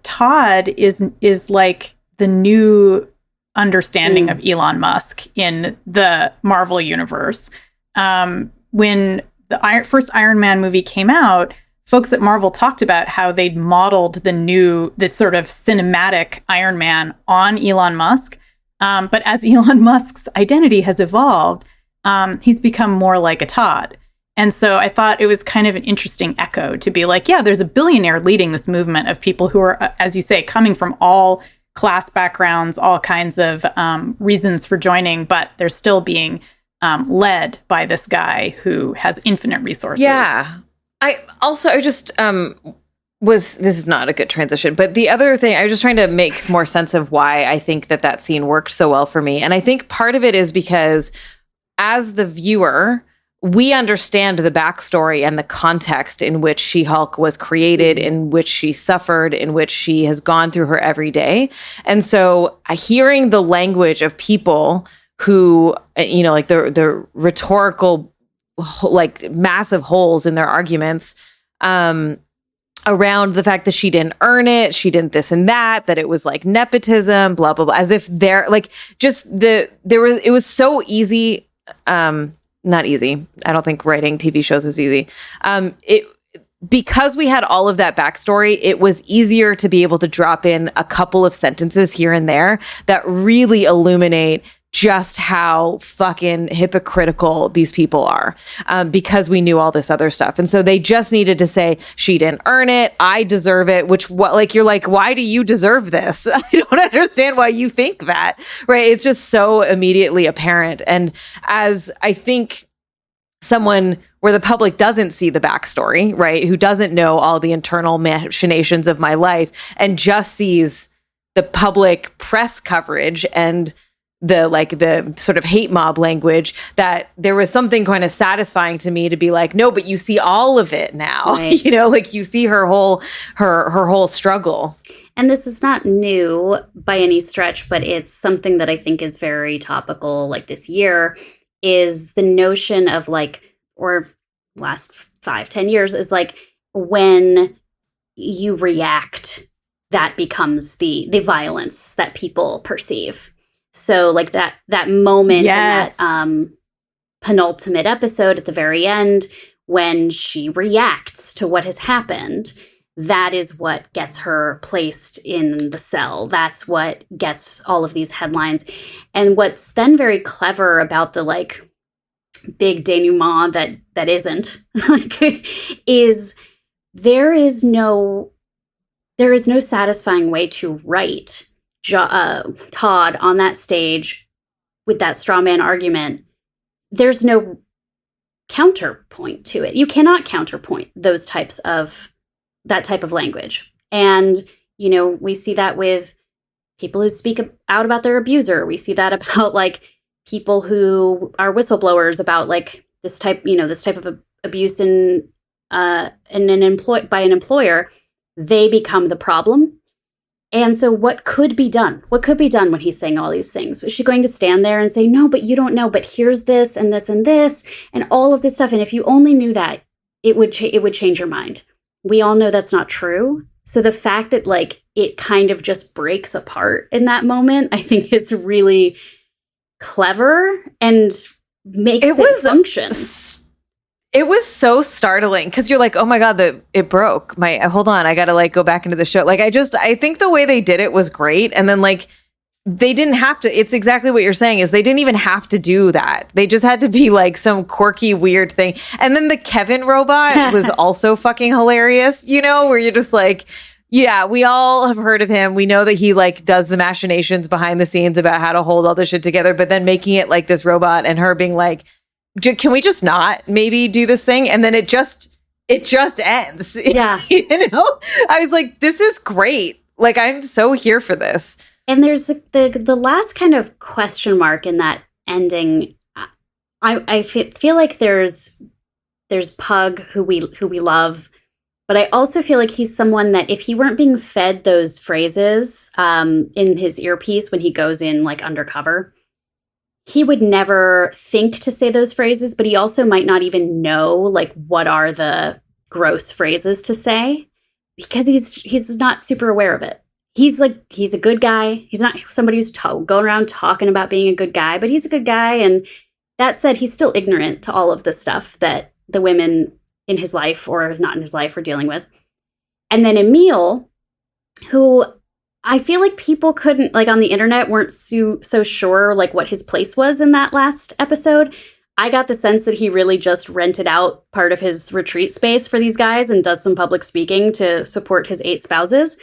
Todd is like the new understanding of Elon Musk in the Marvel universe. When the first Iron Man movie came out, folks at Marvel talked about how they'd modeled this sort of cinematic Iron Man on Elon Musk. But as Elon Musk's identity has evolved, he's become more like a Todd. And so I thought it was kind of an interesting echo to be like, yeah, there's a billionaire leading this movement of people who are, as you say, coming from all class backgrounds, all kinds of reasons for joining, but they're still being led by this guy who has infinite resources. Yeah. This is not a good transition, but the other thing, I was just trying to make more sense of why I think that scene worked so well for me. And I think part of it is because as the viewer, we understand the backstory and the context in which She-Hulk was created, in which she suffered, in which she has gone through her everyday. And so hearing the language of people who, the rhetorical, massive holes in their arguments, around the fact that she didn't earn it, she didn't this and that it was nepotism, blah, blah, blah, as if they're it was so easy, not easy. I don't think writing TV shows is easy. Because we had all of that backstory, it was easier to be able to drop in a couple of sentences here and there that really illuminate just how fucking hypocritical these people are, because we knew all this other stuff. And so they just needed to say, she didn't earn it, I deserve it, you're like, why do you deserve this? I don't understand why you think that, right? It's just so immediately apparent. And as I think someone where the public doesn't see the backstory, right? Who doesn't know all the internal machinations of my life and just sees the public press coverage and the sort of hate mob language, that there was something kind of satisfying to me to be like, no, but you see all of it now, right. Like you see her whole struggle. And this is not new by any stretch, but it's something that I think is very topical, like this year, is the notion of like, or last 5-10 years, is like when you react, that becomes the violence that people perceive. So like that moment Yes. in that penultimate episode at the very end, when she reacts to what has happened, that is what gets her placed in the cell. That's what gets all of these headlines. And what's then very clever about the like big denouement that isn't like is there is no satisfying way to write Todd on that stage with that straw man argument. There's no counterpoint to it. You cannot counterpoint that type of language. And, we see that with people who speak out about their abuser. We see that about like people who are whistleblowers about like this type of abuse by an employer. They become the problem. And so what could be done? What could be done when he's saying all these things? Was she going to stand there and say, no, but you don't know, but here's this and this and this and all of this stuff. And if you only knew that, it would change your mind. We all know that's not true. So the fact that like it kind of just breaks apart in that moment, I think is really clever and makes it function. It was so startling because you're like, oh my God, it broke. Hold on, I got to like go back into the show. Like I think the way they did it was great. And then like they didn't have to, it's exactly what you're saying is they didn't even have to do that. They just had to be like some quirky, weird thing. And then the Kevin robot was also fucking hilarious, where you're just like, yeah, we all have heard of him. We know that he like does the machinations behind the scenes about how to hold all this shit together, but then making it like this robot and her being like, can we just not maybe do this thing? And then it just ends. Yeah. I was like, this is great. Like, I'm so here for this. And there's the last kind of question mark in that ending. I feel like there's Pug who we love, but I also feel like he's someone that if he weren't being fed those phrases in his earpiece when he goes in like undercover, he would never think to say those phrases, but he also might not even know like what are the gross phrases to say because he's not super aware of it. He's a good guy. He's not somebody who's going around talking about being a good guy, but he's a good guy. And that said, he's still ignorant to all of the stuff that the women in his life or not in his life are dealing with. And then Emil, who I feel like people couldn't, like on the internet, weren't so sure like what his place was in that last episode. I got the sense that he really just rented out part of his retreat space for these guys and does some public speaking to support his 8 spouses.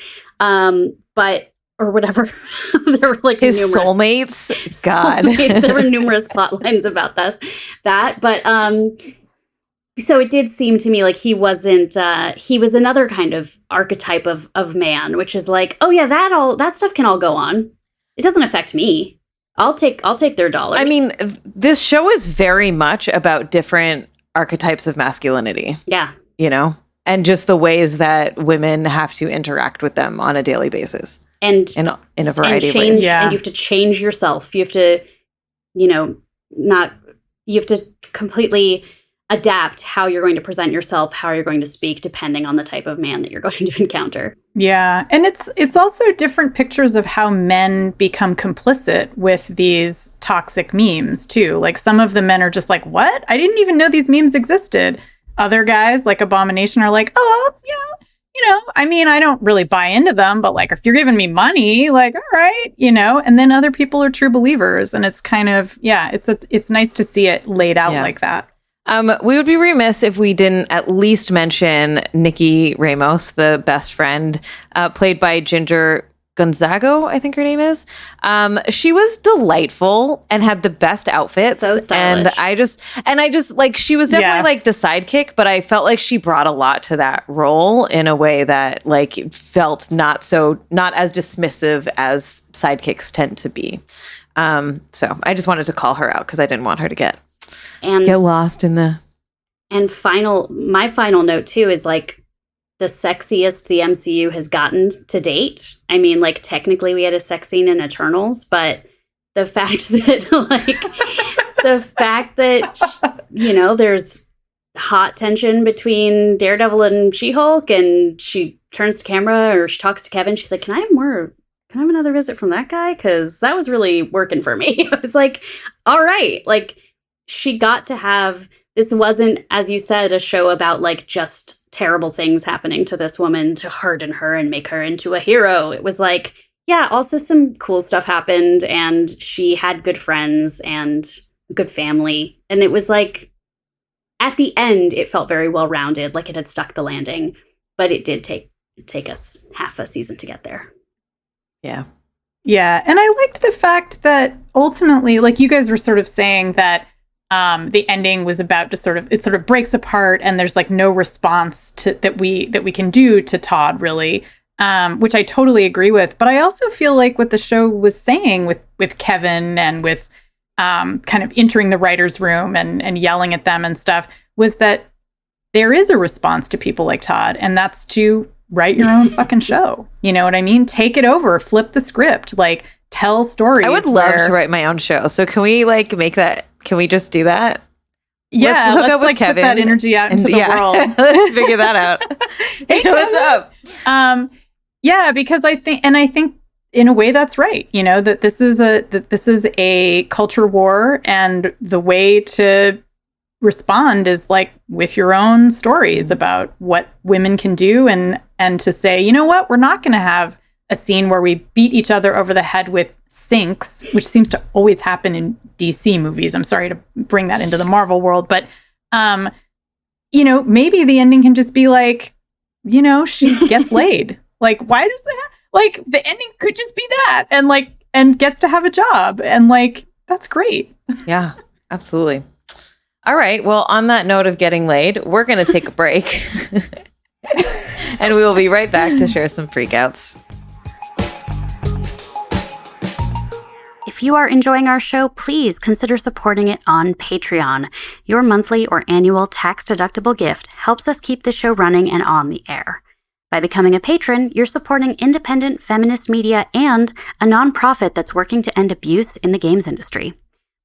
Or whatever. There were like his soulmates. God. There were numerous plot lines about that. But so it did seem to me like he wasn't, he was another kind of archetype of man, which is like, oh yeah, that stuff can all go on. It doesn't affect me. I'll take their dollars. I mean, this show is very much about different archetypes of masculinity. Yeah. And just the ways that women have to interact with them on a daily basis. And in a variety of ways. Yeah. And you have to change yourself. You have to, you have to completely adapt how you're going to present yourself, how you're going to speak, depending on the type of man that you're going to encounter. Yeah. And it's also different pictures of how men become complicit with these toxic memes, too. Like some of the men are just like, what? I didn't even know these memes existed. Other guys, like Abomination, are like, oh, yeah, I mean, I don't really buy into them, but like if you're giving me money, like, all right, and then other people are true believers. And it's kind of, it's nice to see it laid out like that. We would be remiss if we didn't at least mention Nikki Ramos, the best friend, played by Ginger Gonzago, I think her name is. She was delightful and had the best outfits. So stylish. And I just like, she was definitely like the sidekick, but I felt like she brought a lot to that role in a way that like felt not as dismissive as sidekicks tend to be. So I just wanted to call her out because I didn't want her to get lost in the. And my final note too is like, the sexiest the MCU has gotten to date. I mean, like, technically we had a sex scene in Eternals, but the fact that, you know, there's hot tension between Daredevil and She-Hulk, and she turns to camera or she talks to Kevin. She's like, can I have another visit from that guy? Because that was really working for me. I was like, all right. Like, she got to have, this wasn't, as you said, a show about like just terrible things happening to this woman to harden her and make her into a hero. It was like, yeah, also some cool stuff happened, and she had good friends and good family. And it was like, at the end, it felt very well-rounded, like it had stuck the landing, but it did take us half a season to get there. Yeah. Yeah. And I liked the fact that ultimately, like you guys were sort of saying that the ending was about to sort of breaks apart, and there's like no response that we can do to Todd, really, which I totally agree with. But I also feel like what the show was saying with Kevin and with kind of entering the writer's room and yelling at them and stuff was that there is a response to people like Todd, and that's to write your own fucking show. You know what I mean? Take it over, flip the script, like tell stories. I would love to write my own show. So can we like make that? Can we just do that? Yeah, let's hook up with like Kevin. Put that energy out into the world. Let's figure that out. Hey, what's up? Yeah, because I think in a way that's right. You know, that this is a culture war, and the way to respond is like with your own stories about what women can do, and to say, you know what, we're not going to have a scene where we beat each other over the head with sinks, which seems to always happen in DC movies. I'm sorry to bring that into the Marvel world, but, you know, maybe the ending can just be like, you know, she gets laid. Like, why does that? Like, the ending could just be that, and gets to have a job, and like, that's great. Yeah, absolutely. All right. Well, on that note of getting laid, we're going to take a break, and we will be right back to share some freakouts. If you are enjoying our show, please consider supporting it on Patreon. Your monthly or annual tax-deductible gift helps us keep the show running and on the air. By becoming a patron, you're supporting independent feminist media and a nonprofit that's working to end abuse in the games industry.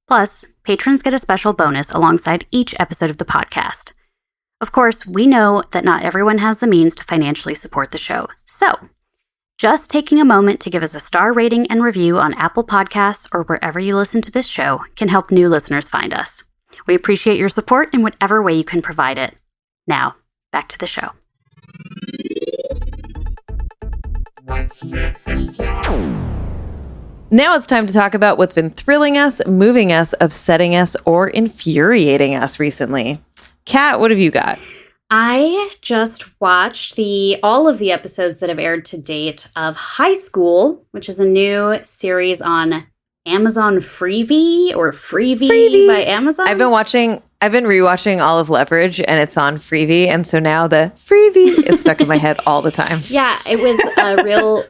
Plus, patrons get a special bonus alongside each episode of the podcast. Of course, we know that not everyone has the means to financially support the show, so just taking a moment to give us a star rating and review on Apple Podcasts or wherever you listen to this show can help new listeners find us. We appreciate your support in whatever way you can provide it. Now, back to the show. Now it's time to talk about what's been thrilling us, moving us, upsetting us, or infuriating us recently. Kat, what have you got? I just watched all of the episodes that have aired to date of High School, which is a new series on Amazon Freevee or Freevee by Amazon. I've been rewatching all of Leverage, and it's on Freevee, and so now the Freevee is stuck in my head all the time. Yeah, it was a real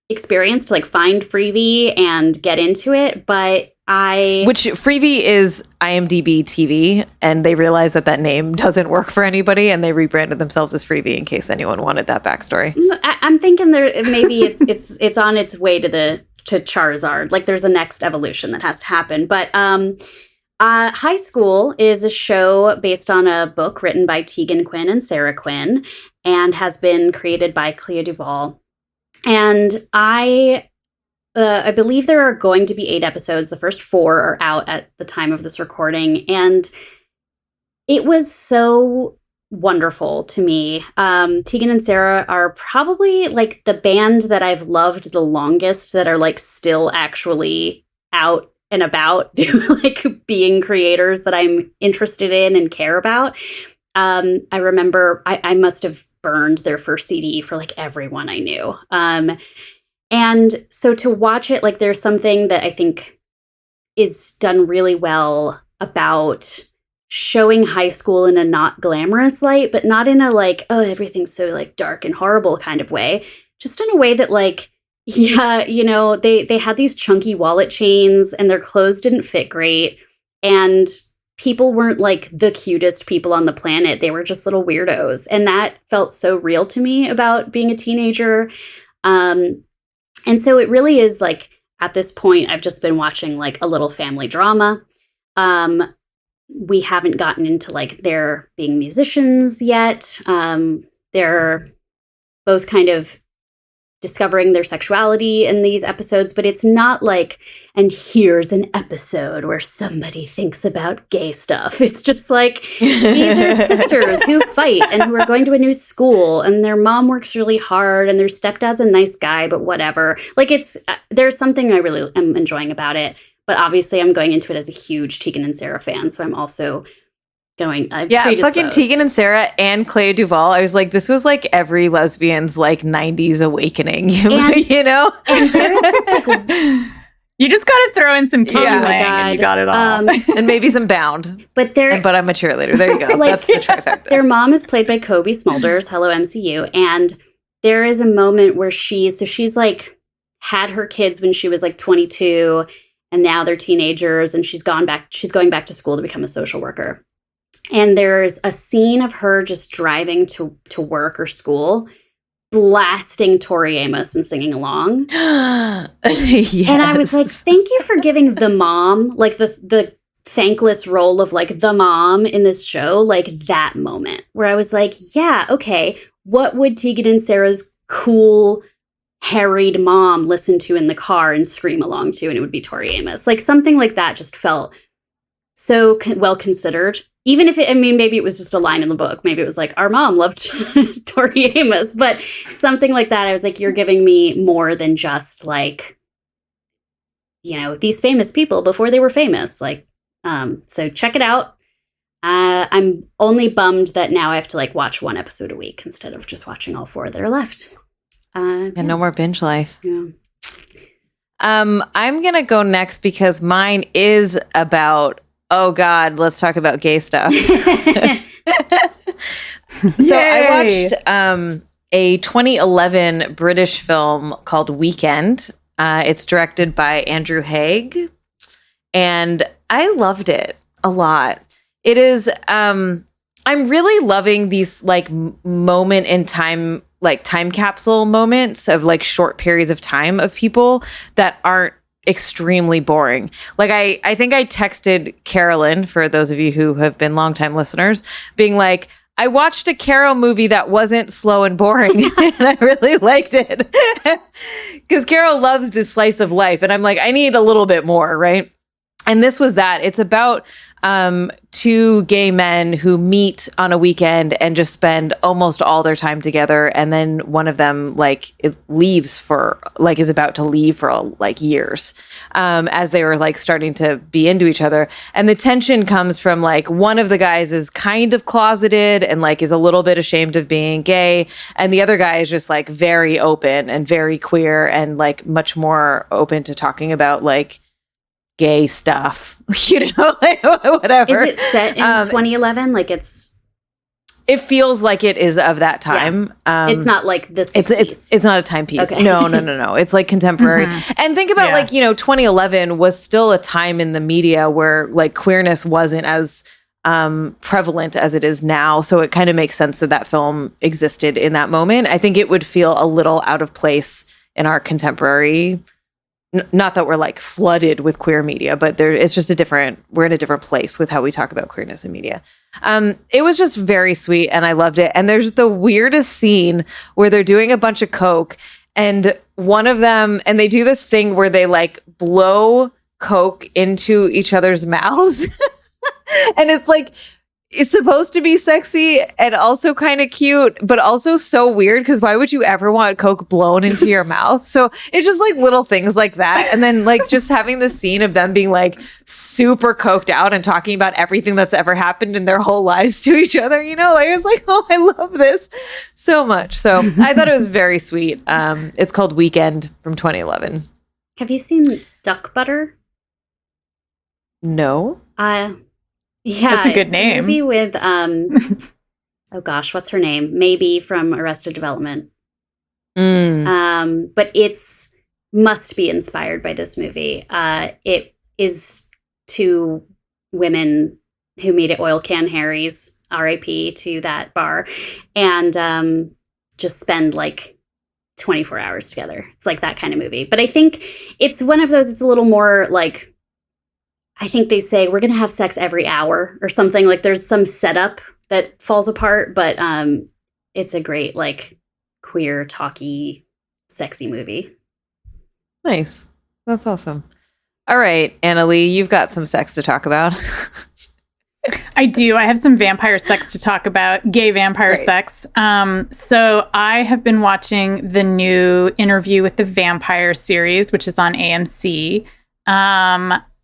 experience to like find Freevee and get into it, but which Freevee is IMDb TV, and they realized that name doesn't work for anybody, and they rebranded themselves as Freevee in case anyone wanted that backstory. I'm thinking maybe it's on its way to Charizard. Like there's a next evolution that has to happen. But High School is a show based on a book written by Tegan Quinn and Sarah Quinn, and has been created by Clea Duvall. And I believe there are going to be 8 episodes. The first 4 are out at the time of this recording. And it was so wonderful to me. Tegan and Sarah are probably like the band that I've loved the longest that are like still actually out and about, like being creators that I'm interested in and care about. I remember I must have burned their first CD for like everyone I knew. And so to watch it, like, there's something that I think is done really well about showing high school in a not glamorous light, but not in a like, oh, everything's so like dark and horrible kind of way. Just in a way that like, yeah, you know, they had these chunky wallet chains and their clothes didn't fit great. And people weren't like the cutest people on the planet. They were just little weirdos. And that felt so real to me about being a teenager. And so it really is like, at this point, I've just been watching like a little family drama. We haven't gotten into like their being musicians yet. They're both kind of discovering their sexuality in these episodes, but it's not like, and here's an episode where somebody thinks about gay stuff. It's just like, these are sisters who fight and who are going to a new school, and their mom works really hard, and their stepdad's a nice guy, but whatever. Like, there's something I really am enjoying about it, but obviously I'm going into it as a huge Tegan and Sarah fan, so I'm also fucking Tegan and Sarah and Clea Duvall. I was like, this was like every lesbian's like 90s awakening, and, you know? And there's this like, you just got to throw in some Katie Lang and you got it all. And maybe some Bound. But I'm a cheerleader. There you go. Like, that's the trifecta. Their mom is played by Kobe Smulders. Hello, MCU. And there is a moment where she's like had her kids when she was like 22, and now they're teenagers, and she's going back to school to become a social worker. And there's a scene of her just driving to work or school, blasting Tori Amos and singing along. Yes. And I was like, thank you for giving the mom, like the thankless role of like the mom in this show, like that moment where I was like, yeah, okay, what would Tegan and Sarah's cool, harried mom listen to in the car and scream along to? And it would be Tori Amos. Like something like that just felt so well considered. Even if maybe it was just a line in the book. Maybe it was like, our mom loved Tori Amos. But something like that, I was like, you're giving me more than just like, you know, these famous people before they were famous. Like, so check it out. I'm only bummed that now I have to like watch one episode a week instead of just watching all 4 that are left. And no more binge life. Yeah. I'm going to go next because mine is about, oh God, let's talk about gay stuff. So I watched a 2011 British film called Weekend. It's directed by Andrew Haigh, and I loved it a lot. It is, I'm really loving these like moment in time, like time capsule moments of like short periods of time of people that aren't extremely boring. Like I think I texted Carolyn, for those of you who have been longtime listeners, being like, I watched a Carol movie that wasn't slow and boring and I really liked it. Because Carol loves this slice of life and I'm like, I need a little bit more, right? And this was that. It's about 2 gay men who meet on a weekend and just spend almost all their time together. And then one of them leaves for is about to leave for like years as they were like starting to be into each other. And the tension comes from like one of the guys is kind of closeted and like is a little bit ashamed of being gay. And the other guy is just like very open and very queer and like much more open to talking about like gay stuff, you know, like, whatever. Is it set in 2011? Like it feels like it is of that time. Yeah. It's not like the 60s. It's not a timepiece. Okay. No. It's like contemporary. Mm-hmm. And think about like, you know, 2011 was still a time in the media where like queerness wasn't as prevalent as it is now. So it kind of makes sense that film existed in that moment. I think it would feel a little out of place in our contemporary. Not that we're like flooded with queer media, but it's just we're in a different place with how we talk about queerness in media. It was just very sweet and I loved it. And there's the weirdest scene where they're doing a bunch of coke and one of them, and they do this thing where they like blow coke into each other's mouths. And it's like, it's supposed to be sexy and also kind of cute, but also so weird because why would you ever want Coke blown into your mouth? So it's just like little things like that. And then like just having the scene of them being like super coked out and talking about everything that's ever happened in their whole lives to each other, you know, like I was like, oh, I love this so much. So I thought it was very sweet. It's called Weekend from 2011. Have you seen Duck Butter? No. Yeah, that's a good it's name. A movie with oh gosh, what's her name? Maybe from Arrested Development. But it's must be inspired by this movie. It is two women who meet at Oil Can Harry's, R.I.P. to that bar, and just spend like 24 hours together. It's like that kind of movie. But I think it's one of those. It's a little more like. I think they say we're going to have sex every hour or something. Like there's some setup that falls apart, but it's a great like queer, talky, sexy movie. Nice. That's awesome. All right, Annalee, you've got some sex to talk about. I do. I have some vampire sex to talk about, gay vampire sex. So I have been watching the new Interview with the Vampire series, which is on AMC.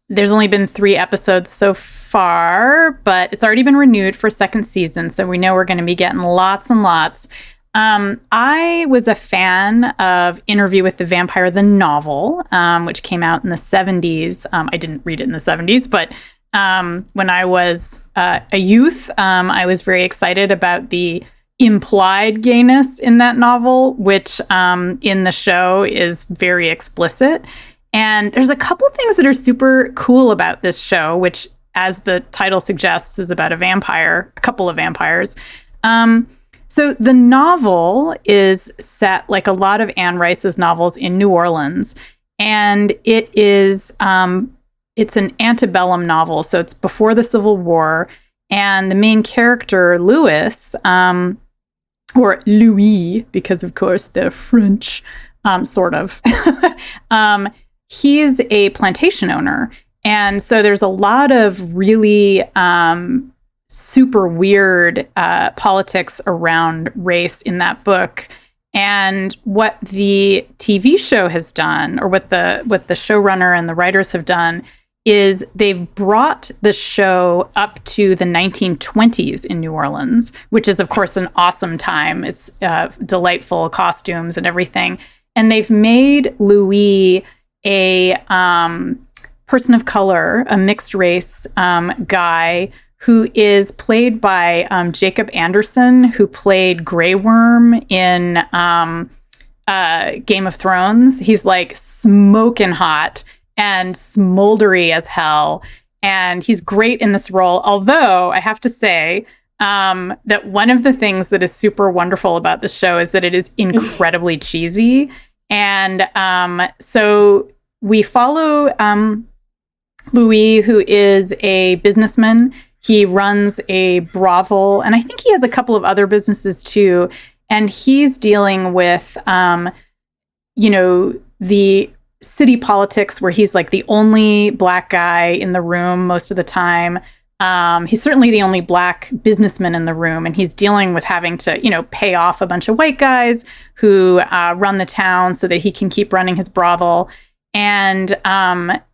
There's only been 3 episodes so far, but it's already been renewed for 2nd season, so we know we're going to be getting lots and lots. I was a fan of Interview with the Vampire, the novel, which came out in the 70s. I didn't read it in the 70s, but when I was a youth, I was very excited about the implied gayness in that novel, which in the show is very explicit. And there's a couple things that are super cool about this show, which, as the title suggests, is about a couple of vampires. So the novel is set like a lot of Anne Rice's novels in New Orleans. And it is, it's an antebellum novel. So it's before the Civil War. And the main character, Louis, or Louis, because of course they're French, sort of, he's a plantation owner. And so there's a lot of really super weird politics around race in that book. And what the TV show has done, or what the showrunner and the writers have done, is they've brought the show up to the 1920s in New Orleans, which is, of course, an awesome time. It's delightful costumes and everything. And they've made Louis a person of color, a mixed race guy who is played by Jacob Anderson, who played Grey Worm in Game of Thrones. He's like smoking hot and smoldery as hell. And he's great in this role. Although I have to say that one of the things that is super wonderful about the show is that it is incredibly cheesy. And so we follow Louis, who is a businessman. He runs a brothel, and I think he has a couple of other businesses too. And he's dealing with, the city politics where he's like the only black guy in the room most of the time. He's certainly the only black businessman in the room, and he's dealing with having to, pay off a bunch of white guys who run the town so that he can keep running his brothel. And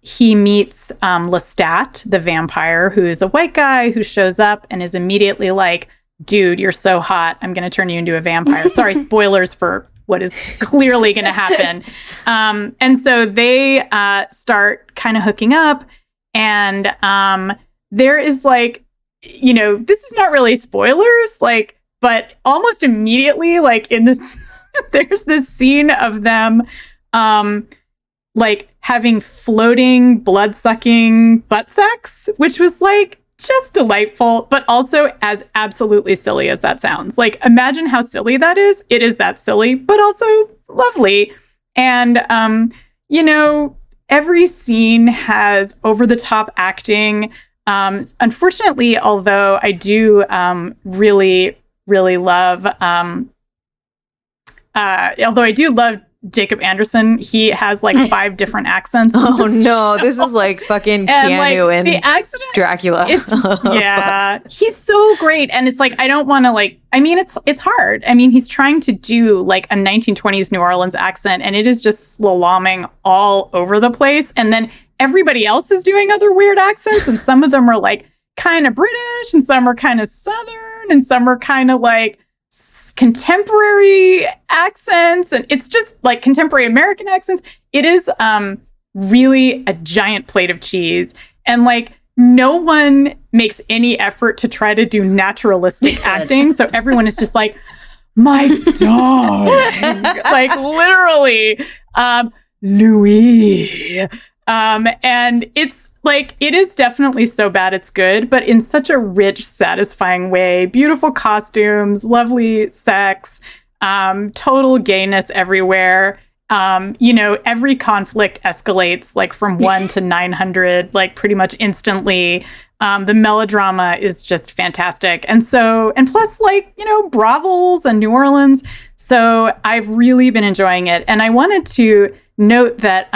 he meets Lestat, the vampire, who is a white guy who shows up and is immediately like, dude, you're so hot. I'm going to turn you into a vampire. Sorry, spoilers for what is clearly going to happen. And so they start kind of hooking up. And there is like, this is not really spoilers, like, but almost immediately, like in this, there's this scene of them like having floating, blood-sucking butt sex, which was like just delightful, but also as absolutely silly as that sounds. Like, imagine how silly that is. It is that silly, but also lovely. And, every scene has over-the-top acting. Unfortunately, although I do really, really love, Jacob Anderson, he has like 5 different accents. Oh no, this is like fucking Keanu and the accident, Dracula. Yeah, he's so great. And it's like, I don't want to like, I mean, it's hard. I mean, he's trying to do like a 1920s New Orleans accent, and it is just slaloming all over the place. And then everybody else is doing other weird accents, and some of them are like kind of British, and some are kind of Southern, and some are kind of like contemporary accents, and it's just like contemporary American accents. It is really a giant plate of cheese, and like no one makes any effort to try to do naturalistic acting, so everyone is just like, my darling, like literally, Louis. And it's like, it is definitely so bad it's good, but in such a rich, satisfying way. Beautiful costumes, lovely sex, total gayness everywhere. You know, every conflict escalates like from 1 to 900, like pretty much instantly. The melodrama is just fantastic. And plus like, you know, brothels and New Orleans. So I've really been enjoying it. And I wanted to note that,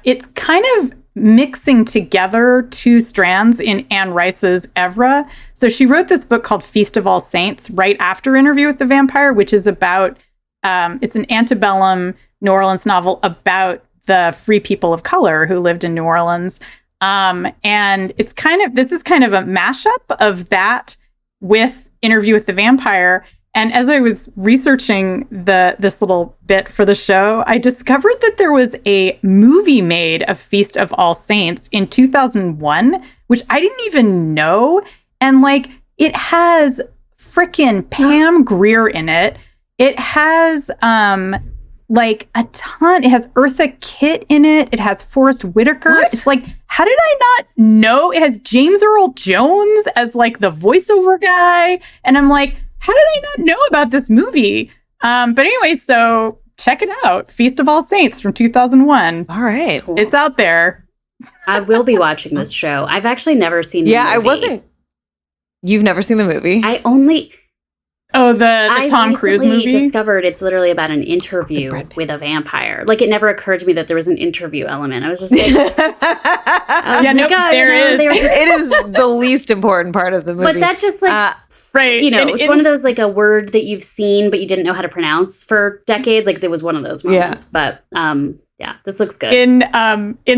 it's kind of mixing together 2 strands in Anne Rice's oeuvre. So she wrote this book called Feast of All Saints right after Interview with the Vampire, which is about, it's an antebellum New Orleans novel about the free people of color who lived in New Orleans. And this is kind of a mashup of that with Interview with the Vampire. And as I was researching this little bit for the show, I discovered that there was a movie made of Feast of All Saints in 2001, which I didn't even know. And like, it has frickin' Pam Grier in it. It has like a ton. It has Eartha Kitt in it. It has Forrest Whitaker. What? It's like, how did I not know? It has James Earl Jones as like the voiceover guy. And I'm like, how did I not know about this movie? But anyway, so check it out. Feast of All Saints from 2001. All right. Cool. It's out there. I will be watching this show. I've actually never seen the movie. You've never seen the movie? The Tom Cruise movie? I discovered it's literally about an interview with a vampire. Like, it never occurred to me that there was an interview element. I was just like, there is. It is the least important part of the movie. But that just like, right. You know, it's one of those like a word that you've seen, but you didn't know how to pronounce for decades. Like, there was one of those moments. Yeah. But yeah, this looks good. In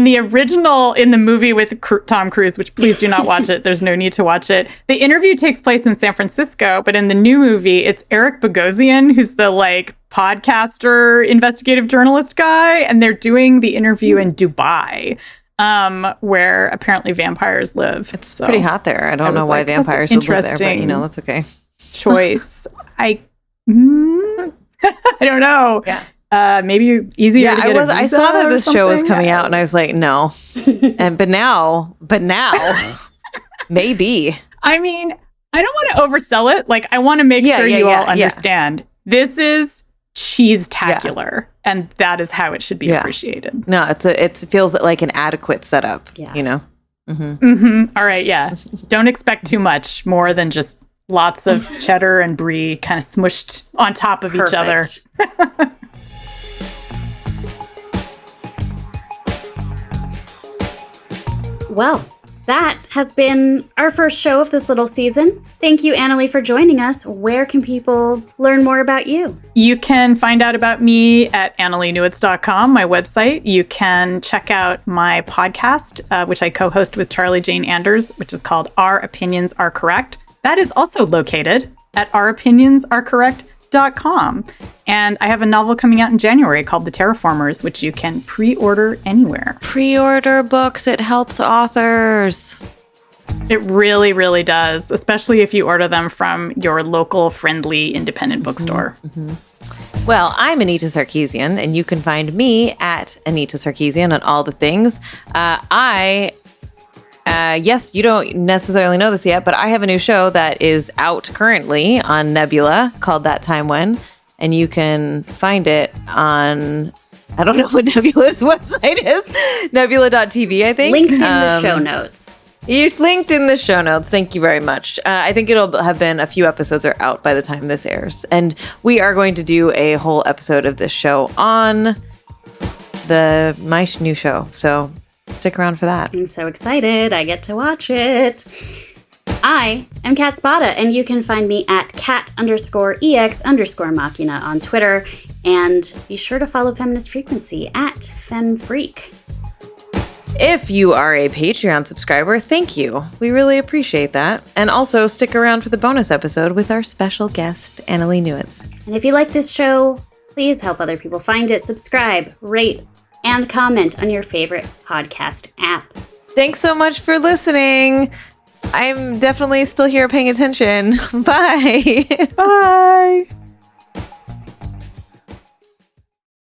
the original, in the movie with Tom Cruise, which please do not watch it. There's no need to watch it. The interview takes place in San Francisco, but in the new movie, it's Eric Bogosian, who's the like podcaster, investigative journalist guy, and they're doing the interview in Dubai, where apparently vampires live. It's pretty hot there. I don't know why vampires would live there, but you know, that's okay. Choice. I don't know. Yeah. Maybe easier to get a visa. I saw that this show was coming out, and I was like, no. but now, maybe. I mean, I don't want to oversell it. Like, I want to make sure you all understand. Yeah. This is cheese-tacular, and that is how it should be appreciated. No, it feels like an adequate setup. Yeah. You know. Mm-hmm. Mm-hmm. All right. Yeah. Don't expect too much more than just lots of cheddar and brie kind of smushed on top of each other. Well, that has been our first show of this little season. Thank you, Annalee, for joining us. Where can people learn more about you? You can find out about me at AnnaleeNewitz.com, my website. You can check out my podcast, which I co-host with Charlie Jane Anders, which is called Our Opinions Are Correct. That is also located at ouropinionsarecorrect.com. And I have a novel coming out in January called The Terraformers, which you can pre-order anywhere. Pre-order books. It helps authors. It really, really does, especially if you order them from your local friendly independent bookstore. Mm-hmm. Well, I'm Anita Sarkeesian, and you can find me at Anita Sarkeesian on all the things. Yes, you don't necessarily know this yet, but I have a new show that is out currently on Nebula called That Time When, and you can find it on, I don't know what Nebula's website is, nebula.tv, I think. Linked in the show notes. It's linked in the show notes. Thank you very much. I think it'll have been a few episodes are out by the time this airs. And we are going to do a whole episode of this show on my new show. So stick around for that. I'm so excited. I get to watch it. I am Kat Spada, and you can find me at cat_EX_machina on Twitter. And be sure to follow Feminist Frequency at FemFreak. If you are a Patreon subscriber, thank you. We really appreciate that. And also stick around for the bonus episode with our special guest, Annalee Newitz. And if you like this show, please help other people find it. Subscribe, rate, and comment on your favorite podcast app. Thanks so much for listening. I'm definitely still here paying attention. Bye. Bye.